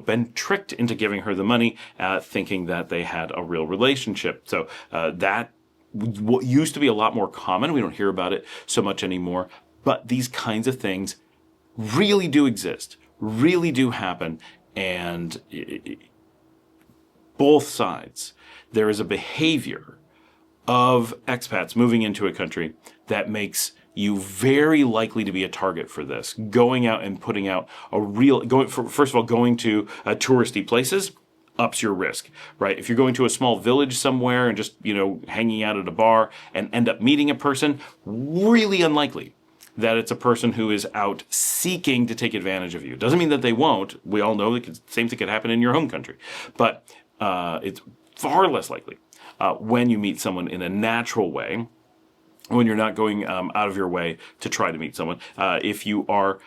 been tricked into giving her the money, thinking that they had a real relationship. So that what used to be a lot more common. We don't hear about it so much anymore. But these kinds of things really do exist, really do happen. And both sides, there is a behavior of expats moving into a country that makes you very likely to be a target for this. Going out and putting out first of all, going to touristy places ups your risk, right? If you're going to a small village somewhere and just, hanging out at a bar and end up meeting a person, really unlikely that it's a person who is out seeking to take advantage of you. Doesn't mean that they won't. We all know the same thing could happen in your home country. But it's far less likely when you meet someone in a natural way, when you're not going out of your way to try to meet someone. If you are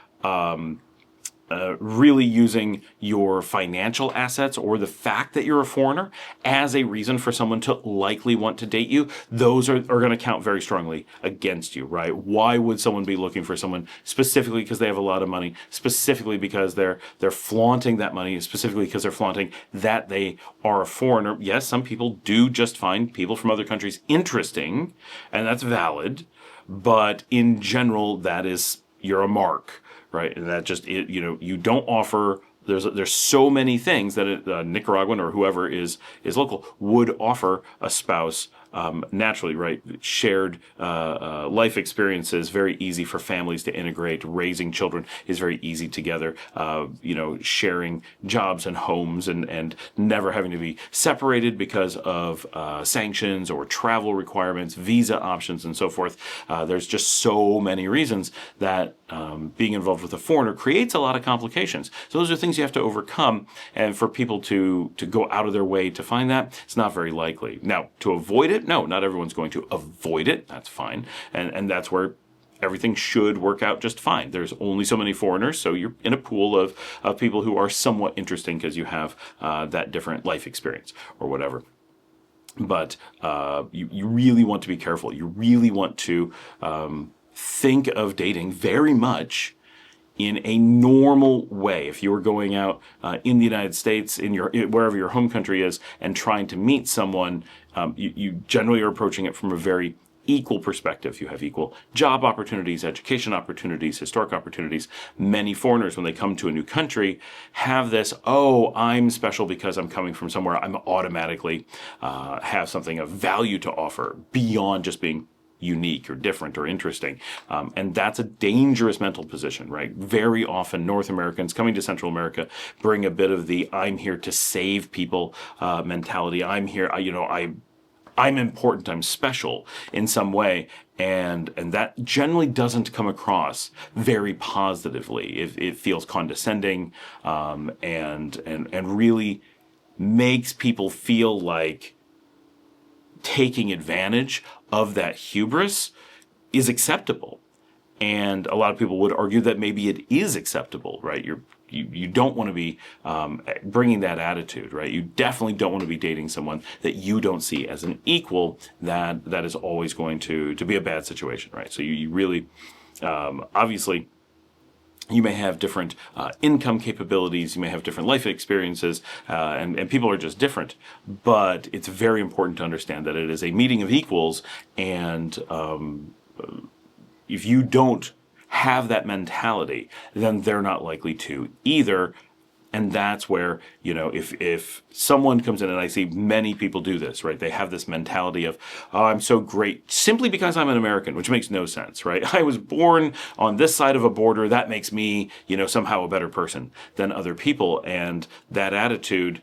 really using your financial assets or the fact that you're a foreigner as a reason for someone to likely want to date you, those are going to count very strongly against you, right? Why would someone be looking for someone specifically because they have a lot of money, specifically because they're flaunting that money, specifically because they're flaunting that they are a foreigner? Yes, some people do just find people from other countries interesting, and that's valid, but in general, you're a mark. Right, and that just you don't offer. There's so many things that a Nicaraguan or whoever is local would offer a spouse naturally, right? Shared life experiences, very easy for families to integrate. Raising children is very easy together. Sharing jobs and homes and never having to be separated because of sanctions or travel requirements, visa options, and so forth. There's just so many reasons that being involved with a foreigner creates a lot of complications. So those are things you have to overcome, and for people to go out of their way to find that, it's not very likely. Now, to avoid it, no, not everyone's going to avoid it. That's fine, and that's where everything should work out just fine. There's only so many foreigners, so you're in a pool of people who are somewhat interesting because you have that different life experience or whatever. But you really want to be careful. You really want to think of dating very much in a normal way. If you're going out in the United States, wherever your home country is, and trying to meet someone, you generally are approaching it from a very equal perspective. You have equal job opportunities, education opportunities, historic opportunities. Many foreigners, when they come to a new country, have this, oh, I'm special because I'm coming from somewhere. I'm automatically have something of value to offer beyond just being unique or different or interesting. And that's a dangerous mental position, right? Very often North Americans coming to Central America bring a bit of the I'm here to save people mentality. I'm here, I'm important, I'm special in some way. And that generally doesn't come across very positively. It feels condescending and really makes people feel like taking advantage of that hubris is acceptable. And a lot of people would argue that maybe it is acceptable, right? You don't want to be bringing that attitude, right? You definitely don't want to be dating someone that you don't see as an equal. That is always going to be a bad situation, right? So you really, obviously, you may have different income capabilities, you may have different life experiences, and people are just different. But it's very important to understand that it is a meeting of equals, and if you don't have that mentality, then they're not likely to either. And that's where, if someone comes in, and I see many people do this, right? They have this mentality of, oh, I'm so great simply because I'm an American, which makes no sense, right? I was born on this side of a border. That makes me, somehow a better person than other people. And that attitude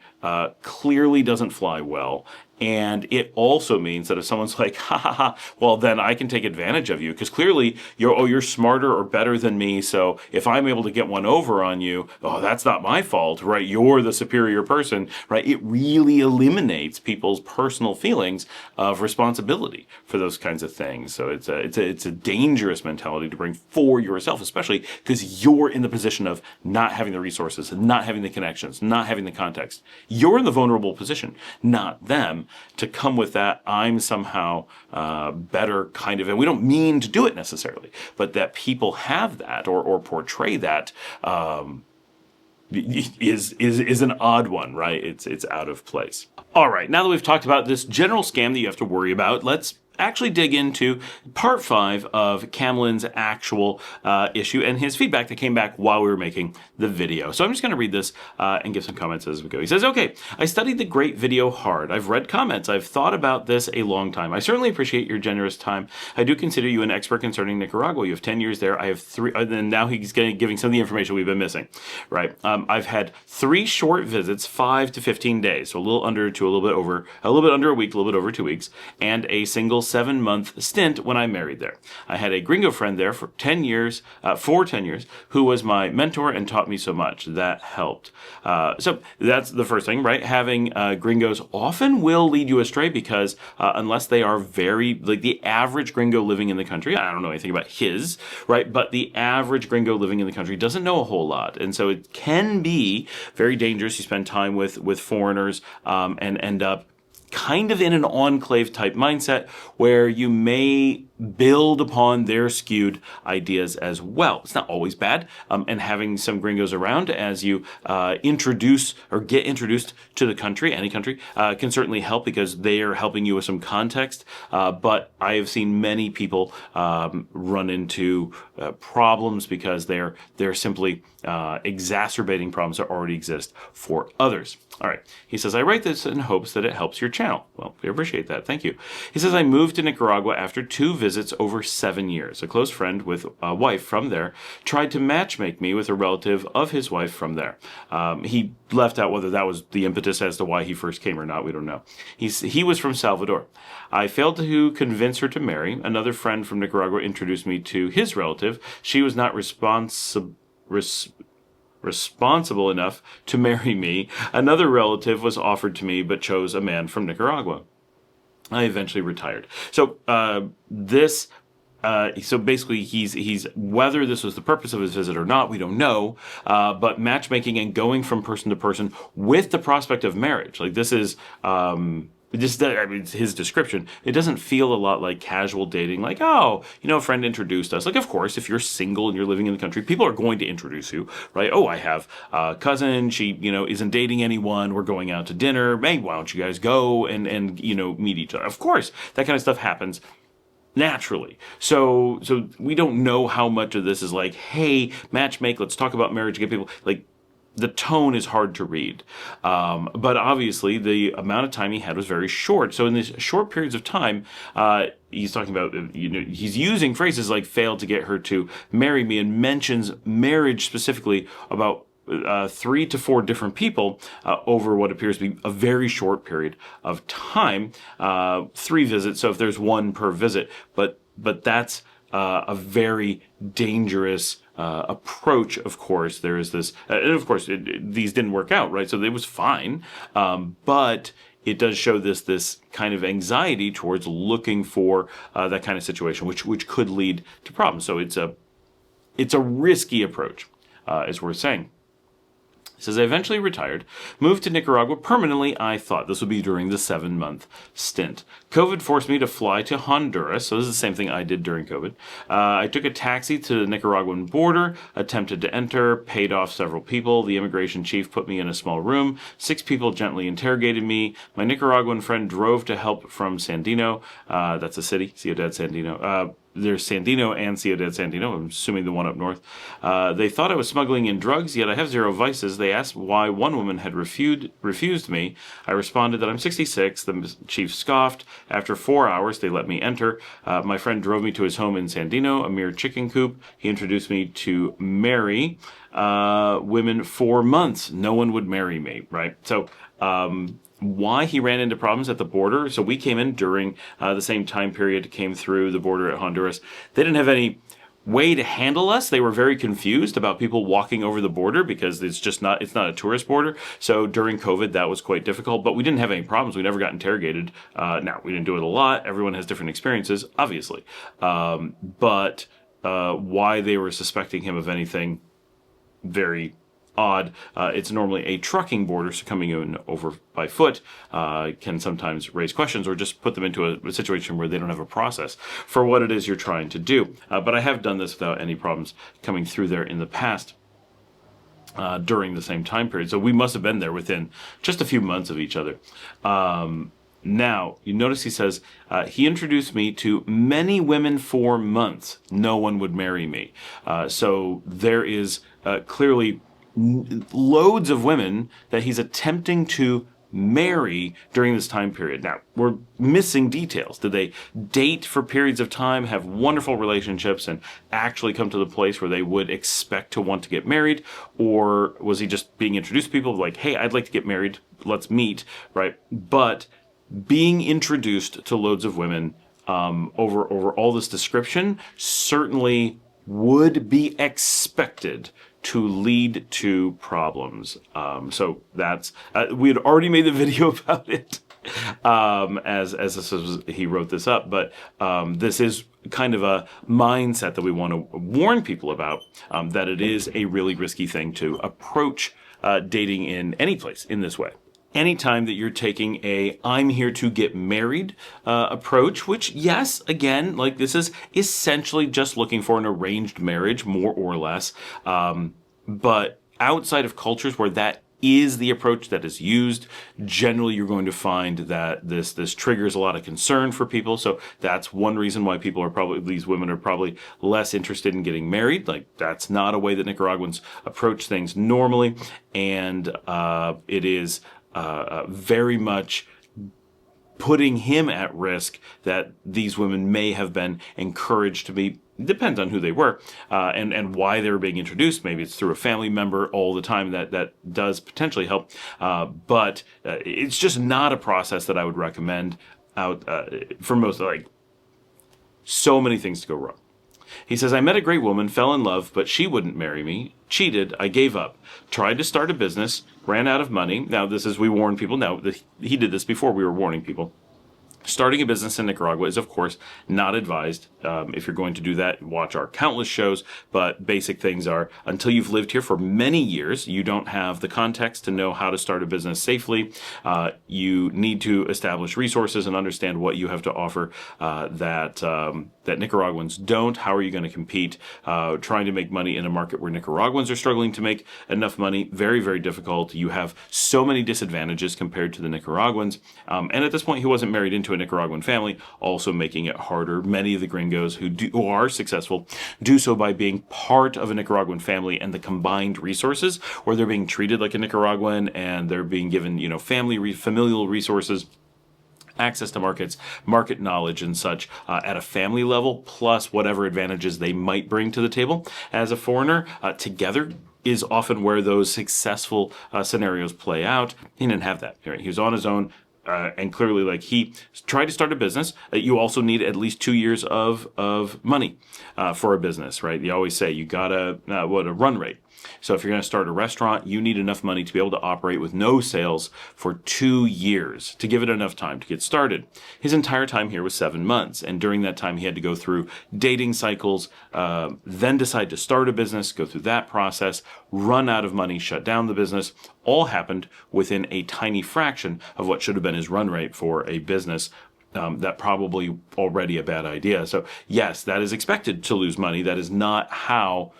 clearly doesn't fly well. And it also means that if someone's like, ha ha ha, well, then I can take advantage of you because clearly you're smarter or better than me. So if I'm able to get one over on you, oh, that's not my fault, right? You're the superior person, right? It really eliminates people's personal feelings of responsibility for those kinds of things. So it's a dangerous mentality to bring for yourself, especially because you're in the position of not having the resources, not having the connections, not having the context. You're in the vulnerable position, not them. To come with that, I'm somehow better kind of, and we don't mean to do it necessarily, but that people have that or portray that is an odd one, right? It's out of place. All right, now that we've talked about this general scam that you have to worry about, let's actually dig into part 5 of Camlin's actual issue and his feedback that came back while we were making the video. So I'm just going to read this and give some comments as we go. He says, okay, I studied the great video hard. I've read comments. I've thought about this a long time. I certainly appreciate your generous time. I do consider you an expert concerning Nicaragua. You have 10 years there. I have 3, and now he's giving some of the information we've been missing, right? I've had 3 short visits, 5 to 15 days, so a little under a week, a little bit over a week, and a single 7-month stint when I married there. I had a gringo friend there for 10 years, who was my mentor and taught me so much. That helped. So that's the first thing, right? Having gringos often will lead you astray because unless they are very, like the average gringo living in the country, I don't know anything about his, right? But the average gringo living in the country doesn't know a whole lot. And so it can be very dangerous. You spend time with foreigners and end up kind of in an enclave type mindset where you may build upon their skewed ideas as well. It's not always bad. And having some gringos around as you introduce or get introduced to the country, any country, can certainly help because they are helping you with some context. But I have seen many people run into problems because they're simply exacerbating problems that already exist for others. All right. He says, I write this in hopes that it helps your channel. Well, we appreciate that. Thank you. He says, I moved to Nicaragua after 2 visits over 7 years. A close friend with a wife from there tried to matchmake me with a relative of his wife from there. He left out whether that was the impetus as to why he first came or not. We don't know. He was from Salvador. I failed to convince her to marry. Another friend from Nicaragua introduced me to his relative. She was not responsible enough to marry me. Another relative was offered to me but chose a man from Nicaragua. I eventually retired. So so basically he's whether this was the purpose of his visit or not, we don't know. But matchmaking and going from person to person with the prospect of marriage, like this is his description. It doesn't feel a lot like casual dating, like, oh, a friend introduced us. Like, of course, if you're single and you're living in the country, people are going to introduce you, right? Oh, I have a cousin. She, isn't dating anyone. We're going out to dinner. Hey, why don't you guys go and meet each other? Of course, that kind of stuff happens naturally. So we don't know how much of this is like, hey, matchmake, let's talk about marriage, get people, like, the tone is hard to read. But obviously the amount of time he had was very short. So in these short periods of time, he's talking about, he's using phrases like failed to get her to marry me and mentions marriage specifically about 3 to 4 different people over what appears to be a very short period of time. 3 visits, so if there's 1 per visit, but that's a very dangerous approach. Of course, there is this, and of course, these didn't work out, right? So it was fine, but it does show this kind of anxiety towards looking for that kind of situation, which could lead to problems. So it's a risky approach, is worth saying. He says, I eventually retired, moved to Nicaragua permanently. I thought this would be during the 7-month stint. COVID forced me to fly to Honduras, so this is the same thing I did during COVID. I took a taxi to the Nicaraguan border, attempted to enter, paid off several people. The immigration chief put me in a small room. 6 people gently interrogated me. My Nicaraguan friend drove to help from Sandino. That's a city, Ciudad Sandino. There's Sandino and Ciudad Sandino, I'm assuming the one up north. They thought I was smuggling in drugs, yet I have 0 vices. They asked why one woman had refused me. I responded that I'm 66. The chief scoffed. After 4 hours, they let me enter. My friend drove me to his home in Sandino, a mere chicken coop. He introduced me to marry women 4 months. No one would marry me, right? So, why he ran into problems at the border. So we came in during the same time period, came through the border at Honduras. They didn't have any way to handle us. They were very confused about people walking over the border because it's not a tourist border. So during COVID, that was quite difficult, but we didn't have any problems. We never got interrogated. Now, we didn't do it a lot. Everyone has different experiences, obviously. But why they were suspecting him of anything, very odd. It's normally a trucking border, so coming in over by foot can sometimes raise questions or just put them into a situation where they don't have a process for what it is you're trying to do. But I have done this without any problems coming through there in the past during the same time period. So we must have been there within just a few months of each other. Now, you notice he says, he introduced me to many women for months. No one would marry me. So there is clearly loads of women that he's attempting to marry during this time period. Now, we're missing details. Did they date for periods of time, have wonderful relationships, and actually come to the place where they would expect to want to get married? Or was he just being introduced to people like, hey, I'd like to get married, let's meet, right? But being introduced to loads of women over all this description certainly would be expected to lead to problems. So that's we had already made the video about it. As this was, he wrote this up, but this is kind of a mindset that we want to warn people about, that it is a really risky thing to approach dating in any place in this way. Anytime that you're taking a "I'm here to get married" approach, which, yes, again, like this is essentially just looking for an arranged marriage, more or less, but outside of cultures where that is the approach that is used, generally you're going to find that this triggers a lot of concern for people. So that's one reason why these women are probably less interested in getting married. Like, that's not a way that Nicaraguans approach things normally, and it is very much putting him at risk that these women may have been encouraged to be. Depends on who they were and why they were being introduced. Maybe it's through a family member all the time. That does potentially help, but it's just not a process that I would recommend out for most. Like, so many things to go wrong. He says, "I met a great woman, fell in love, but she wouldn't marry me. Cheated, I gave up. Tried to start a business, ran out of money." Now, we warn people. Now, he did this before we were warning people. Starting a business in Nicaragua is, of course, not advised. If you're going to do that, watch our countless shows. But basic things are, until you've lived here for many years, you don't have the context to know how to start a business safely. You need to establish resources and understand what you have to offer that Nicaraguans don't. How are you going to compete? Trying to make money in a market where Nicaraguans are struggling to make enough money, very, very difficult. You have so many disadvantages compared to the Nicaraguans. And at this point, he wasn't married into a Nicaraguan family, also making it harder. Many of the gringos who are successful do so by being part of a Nicaraguan family and the combined resources, where they're being treated like a Nicaraguan and they're being given, familial resources, access to markets, market knowledge and such at a family level, plus whatever advantages they might bring to the table as a foreigner together is often where those successful scenarios play out. He didn't have that. He was on his own. And clearly, like, he tried to start a business. You also need at least 2 years of money for a business, right? You always say you got a run rate. So if you're going to start a restaurant, you need enough money to be able to operate with no sales for 2 years to give it enough time to get started. His entire time here was 7 months. And during that time, he had to go through dating cycles, then decide to start a business, go through that process, run out of money, shut down the business. All happened within a tiny fraction of what should have been his run rate for a business. That probably already a bad idea. So yes, that is expected to lose money. That is not how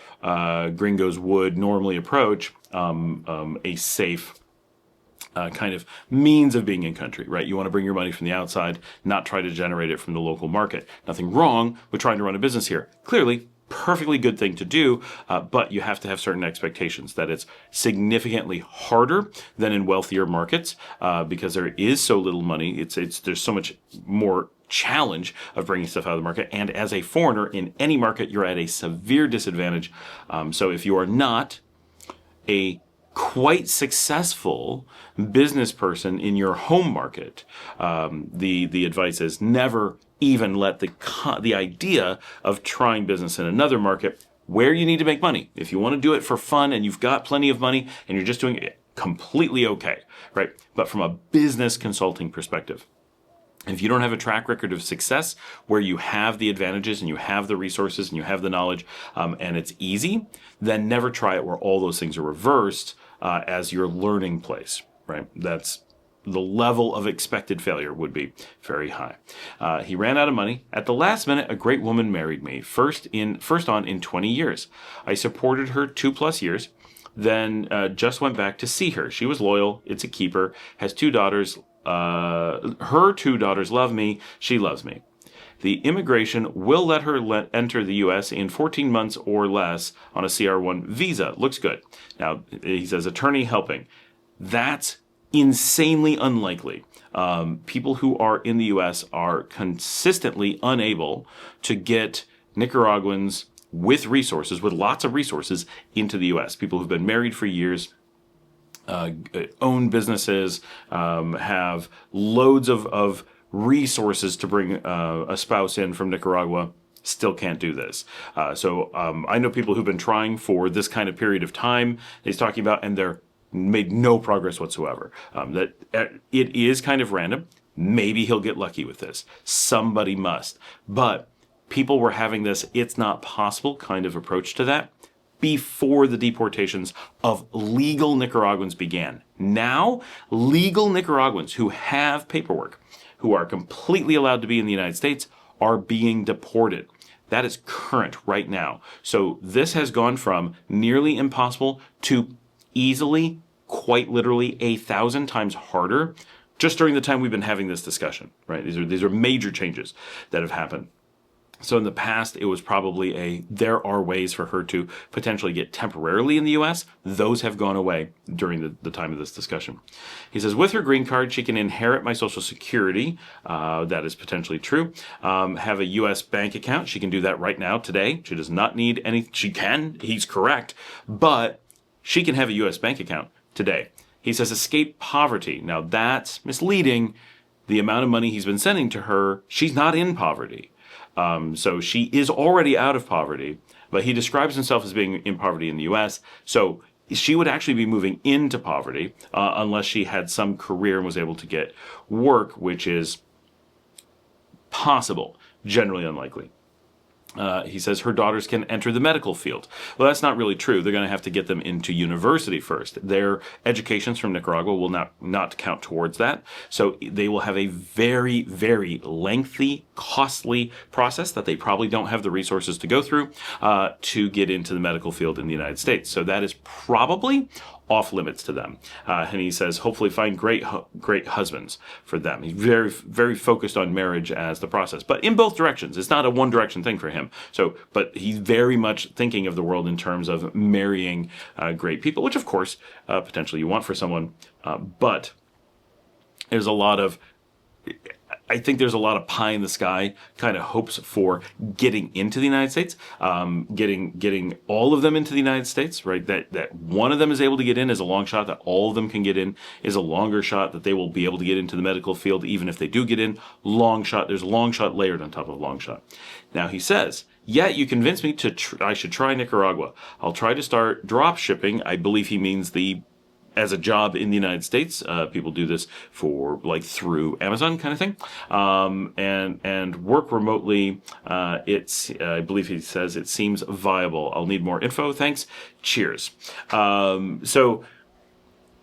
gringos would normally approach a safe kind of means of being in country, right? You want to bring your money from the outside, not try to generate it from the local market. Nothing wrong with trying to run a business here. Clearly, perfectly good thing to do, but you have to have certain expectations that it's significantly harder than in wealthier markets because there is so little money. There's so much more challenge of bringing stuff out of the market. And as a foreigner in any market, you're at a severe disadvantage. So if you are not a quite successful business person in your home market, the advice is never even let the idea of trying business in another market where you need to make money. If you want to do it for fun and you've got plenty of money and you're just doing it, completely okay, right? But from a business consulting perspective, if you don't have a track record of success where you have the advantages and you have the resources and you have the knowledge and it's easy, then never try it where all those things are reversed as your learning place, right? That's the level of expected failure would be very high. He ran out of money. At the last minute, a great woman married me, first on in 20 years. I supported her 2+ years, then just went back to see her. She was loyal. It's a keeper. Has 2 daughters. Her 2 daughters love me. She loves me. The immigration will let her enter the U.S. in 14 months or less on a CR1 visa. Looks good. Now, he says, attorney helping. That's insanely unlikely. People who are in the U.S. are consistently unable to get Nicaraguans with resources, with lots of resources, into the U.S. People who've been married for years, own businesses, have loads of resources to bring a spouse in from Nicaragua, still can't do this. So I know people who've been trying for this kind of period of time he's talking about, and they're made no progress whatsoever. That it is kind of random. Maybe he'll get lucky with this. Somebody must. But people were having this "it's not possible" kind of approach to that before the deportations of legal Nicaraguans began. Now, legal Nicaraguans who have paperwork, who are completely allowed to be in the United States, are being deported. That is current right now. So this has gone from nearly impossible to easily, quite literally, 1,000 times harder just during the time we've been having this discussion, right? These are major changes that have happened. So in the past, it was probably there are ways for her to potentially get temporarily in the U.S. Those have gone away during the time of this discussion. He says, with her green card, she can inherit my Social Security. That is potentially true. Have a U.S. bank account. She can do that right now, today. She does not need any. She can. He's correct. But she can have a U.S. bank account today. He says, escape poverty. Now, that's misleading. The amount of money he's been sending to her, she's not in poverty. So she is already out of poverty, but he describes himself as being in poverty in the U.S. So she would actually be moving into poverty unless she had some career and was able to get work, which is possible, generally unlikely. He says her daughters can enter the medical field. Well, that's not really true. They're going to have to get them into university first. Their educations from Nicaragua will not count towards that. So they will have a very, very lengthy, costly process that they probably don't have the resources to go through to get into the medical field in the United States. So that is probably off limits to them. And he says, hopefully find great husbands for them. He's very, very focused on marriage as the process, but in both directions. It's not a one direction thing for him. So, but he's very much thinking of the world in terms of marrying great people, which of course, potentially you want for someone. But there's a lot of, I think there's a lot of pie in the sky kind of hopes for getting into the United States, getting all of them into the United States, right? That one of them is able to get in is a long shot, that all of them can get in is a longer shot, that they will be able to get into the medical field even if they do get in. Long shot, there's a long shot layered on top of long shot. Now he says, yeah, you convinced me I should try Nicaragua. I'll try to start drop shipping. I believe he means as a job in the United States. People do this for through Amazon kind of thing, and work remotely. I believe he says it seems viable. I'll need more info. Thanks. Cheers. So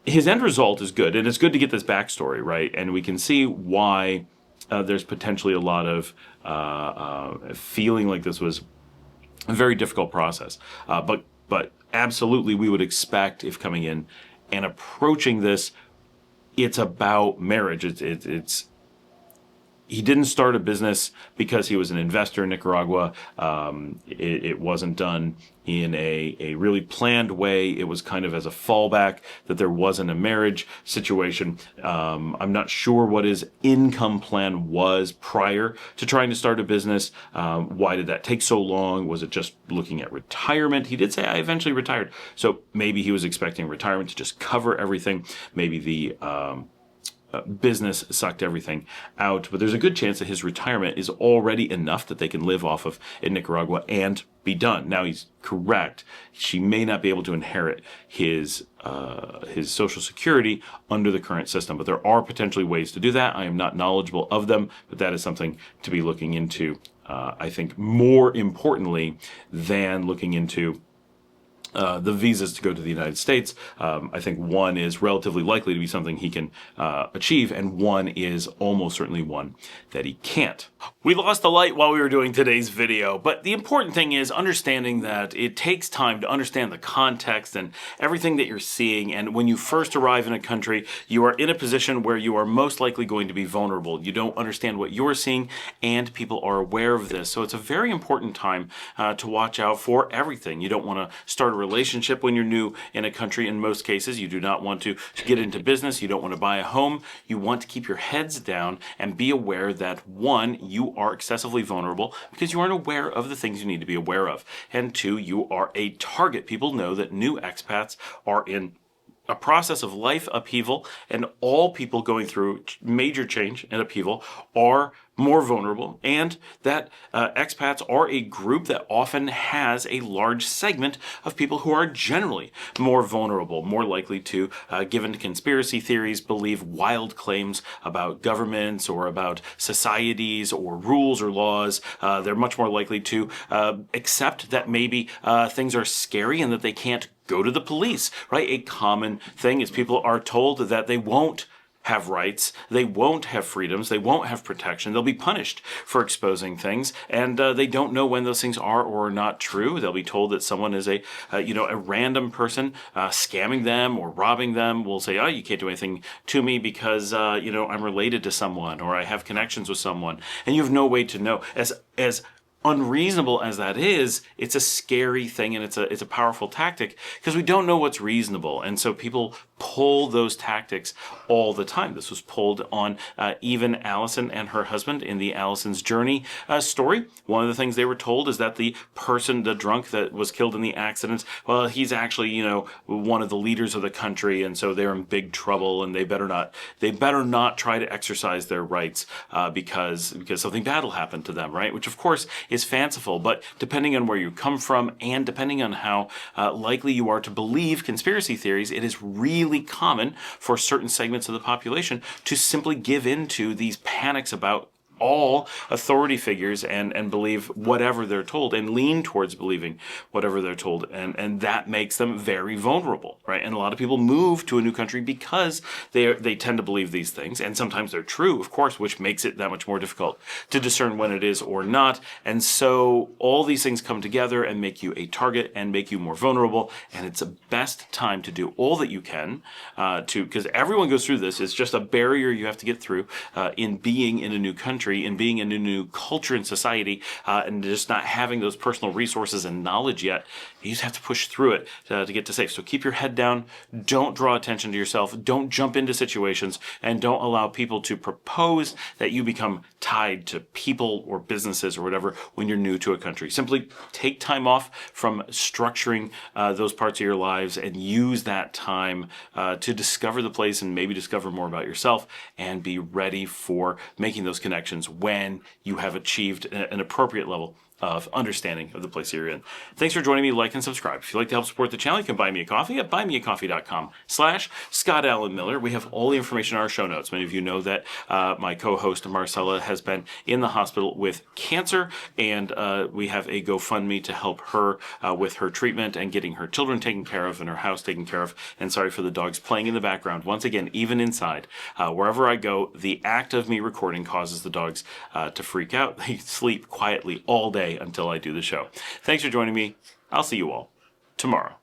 his end result is good, and it's good to get this backstory, right? And we can see why there's potentially a lot of feeling like this was a very difficult process. But absolutely, we would expect if coming in and approaching this, it's about marriage. It's he didn't start a business because he was an investor in Nicaragua. It wasn't done in a really planned way. It was kind of as a fallback that there wasn't a marriage situation. I'm not sure what his income plan was prior to trying to start a business. Why did that take so long? Was it just looking at retirement? He did say, I eventually retired. So maybe he was expecting retirement to just cover everything. Maybe the business sucked everything out, but there's a good chance that his retirement is already enough that they can live off of in Nicaragua and be done. Now he's correct. She may not be able to inherit his Social Security under the current system, but there are potentially ways to do that. I am not knowledgeable of them, but that is something to be looking into. I think more importantly than looking into the visas to go to the United States. I think one is relatively likely to be something he can achieve, and one is almost certainly one that he can't. We lost the light while we were doing today's video, but the important thing is understanding that it takes time to understand the context and everything that you're seeing, and when you first arrive in a country, you are in a position where you are most likely going to be vulnerable. You don't understand what you're seeing, and people are aware of this, so it's a very important time to watch out for everything. You don't want to start a relationship when you're new in a country. In most cases, you do not want to get into business. You don't want to buy a home. You want to keep your heads down and be aware that, one, you are excessively vulnerable because you aren't aware of the things you need to be aware of. And two, you are a target. People know that new expats are in a process of life upheaval, and all people going through major change and upheaval are more vulnerable, and that expats are a group that often has a large segment of people who are generally more vulnerable, more likely to give into conspiracy theories, believe wild claims about governments or about societies or rules or laws. They're much more likely to accept that maybe things are scary and that they can't go to the police, right? A common thing is people are told that they won't have rights, they won't have freedoms, they won't have protection, they'll be punished for exposing things, and they don't know when those things are or are not true. They'll be told that someone is a random person scamming them or robbing them. Will say, oh, you can't do anything to me because I'm related to someone or I have connections with someone, and you have no way to know. As unreasonable as that is, it's a scary thing, and it's a powerful tactic because we don't know what's reasonable, and so people pull those tactics all the time. This was pulled on even Allison and her husband in the Allison's Journey story. One of the things they were told is that the drunk that was killed in the accident, well, he's actually one of the leaders of the country, and so they're in big trouble, and they better not try to exercise their rights because something bad will happen to them, right? Which of course is fanciful, but depending on where you come from and depending on how likely you are to believe conspiracy theories, it is really common for certain segments of the population to simply give in to these panics about all authority figures and believe whatever they're told and lean towards believing whatever they're told. And that makes them very vulnerable, right? And a lot of people move to a new country because they tend to believe these things. And sometimes they're true, of course, which makes it that much more difficult to discern when it is or not. And so all these things come together and make you a target and make you more vulnerable. And it's the best time to do all that you can because everyone goes through this. It's just a barrier you have to get through in being in a new country and being in a new culture and society, and just not having those personal resources and knowledge yet. You just have to push through it to get to safe. So keep your head down. Don't draw attention to yourself. Don't jump into situations, and don't allow people to propose that you become tied to people or businesses or whatever when you're new to a country. Simply take time off from structuring those parts of your lives and use that time to discover the place and maybe discover more about yourself and be ready for making those connections when you have achieved an appropriate level of understanding of the place you're in. Thanks for joining me. Like and subscribe. If you'd like to help support the channel, you can buy me a coffee at buymeacoffee.com/Scott Allen Miller. We have all the information in our show notes. Many of you know that my co-host Marcela has been in the hospital with cancer, and we have a GoFundMe to help her with her treatment and getting her children taken care of and her house taken care of. And sorry for the dogs playing in the background. Once again, even inside, wherever I go, the act of me recording causes the dogs to freak out. They sleep quietly all day until I do the show. Thanks for joining me. I'll see you all tomorrow.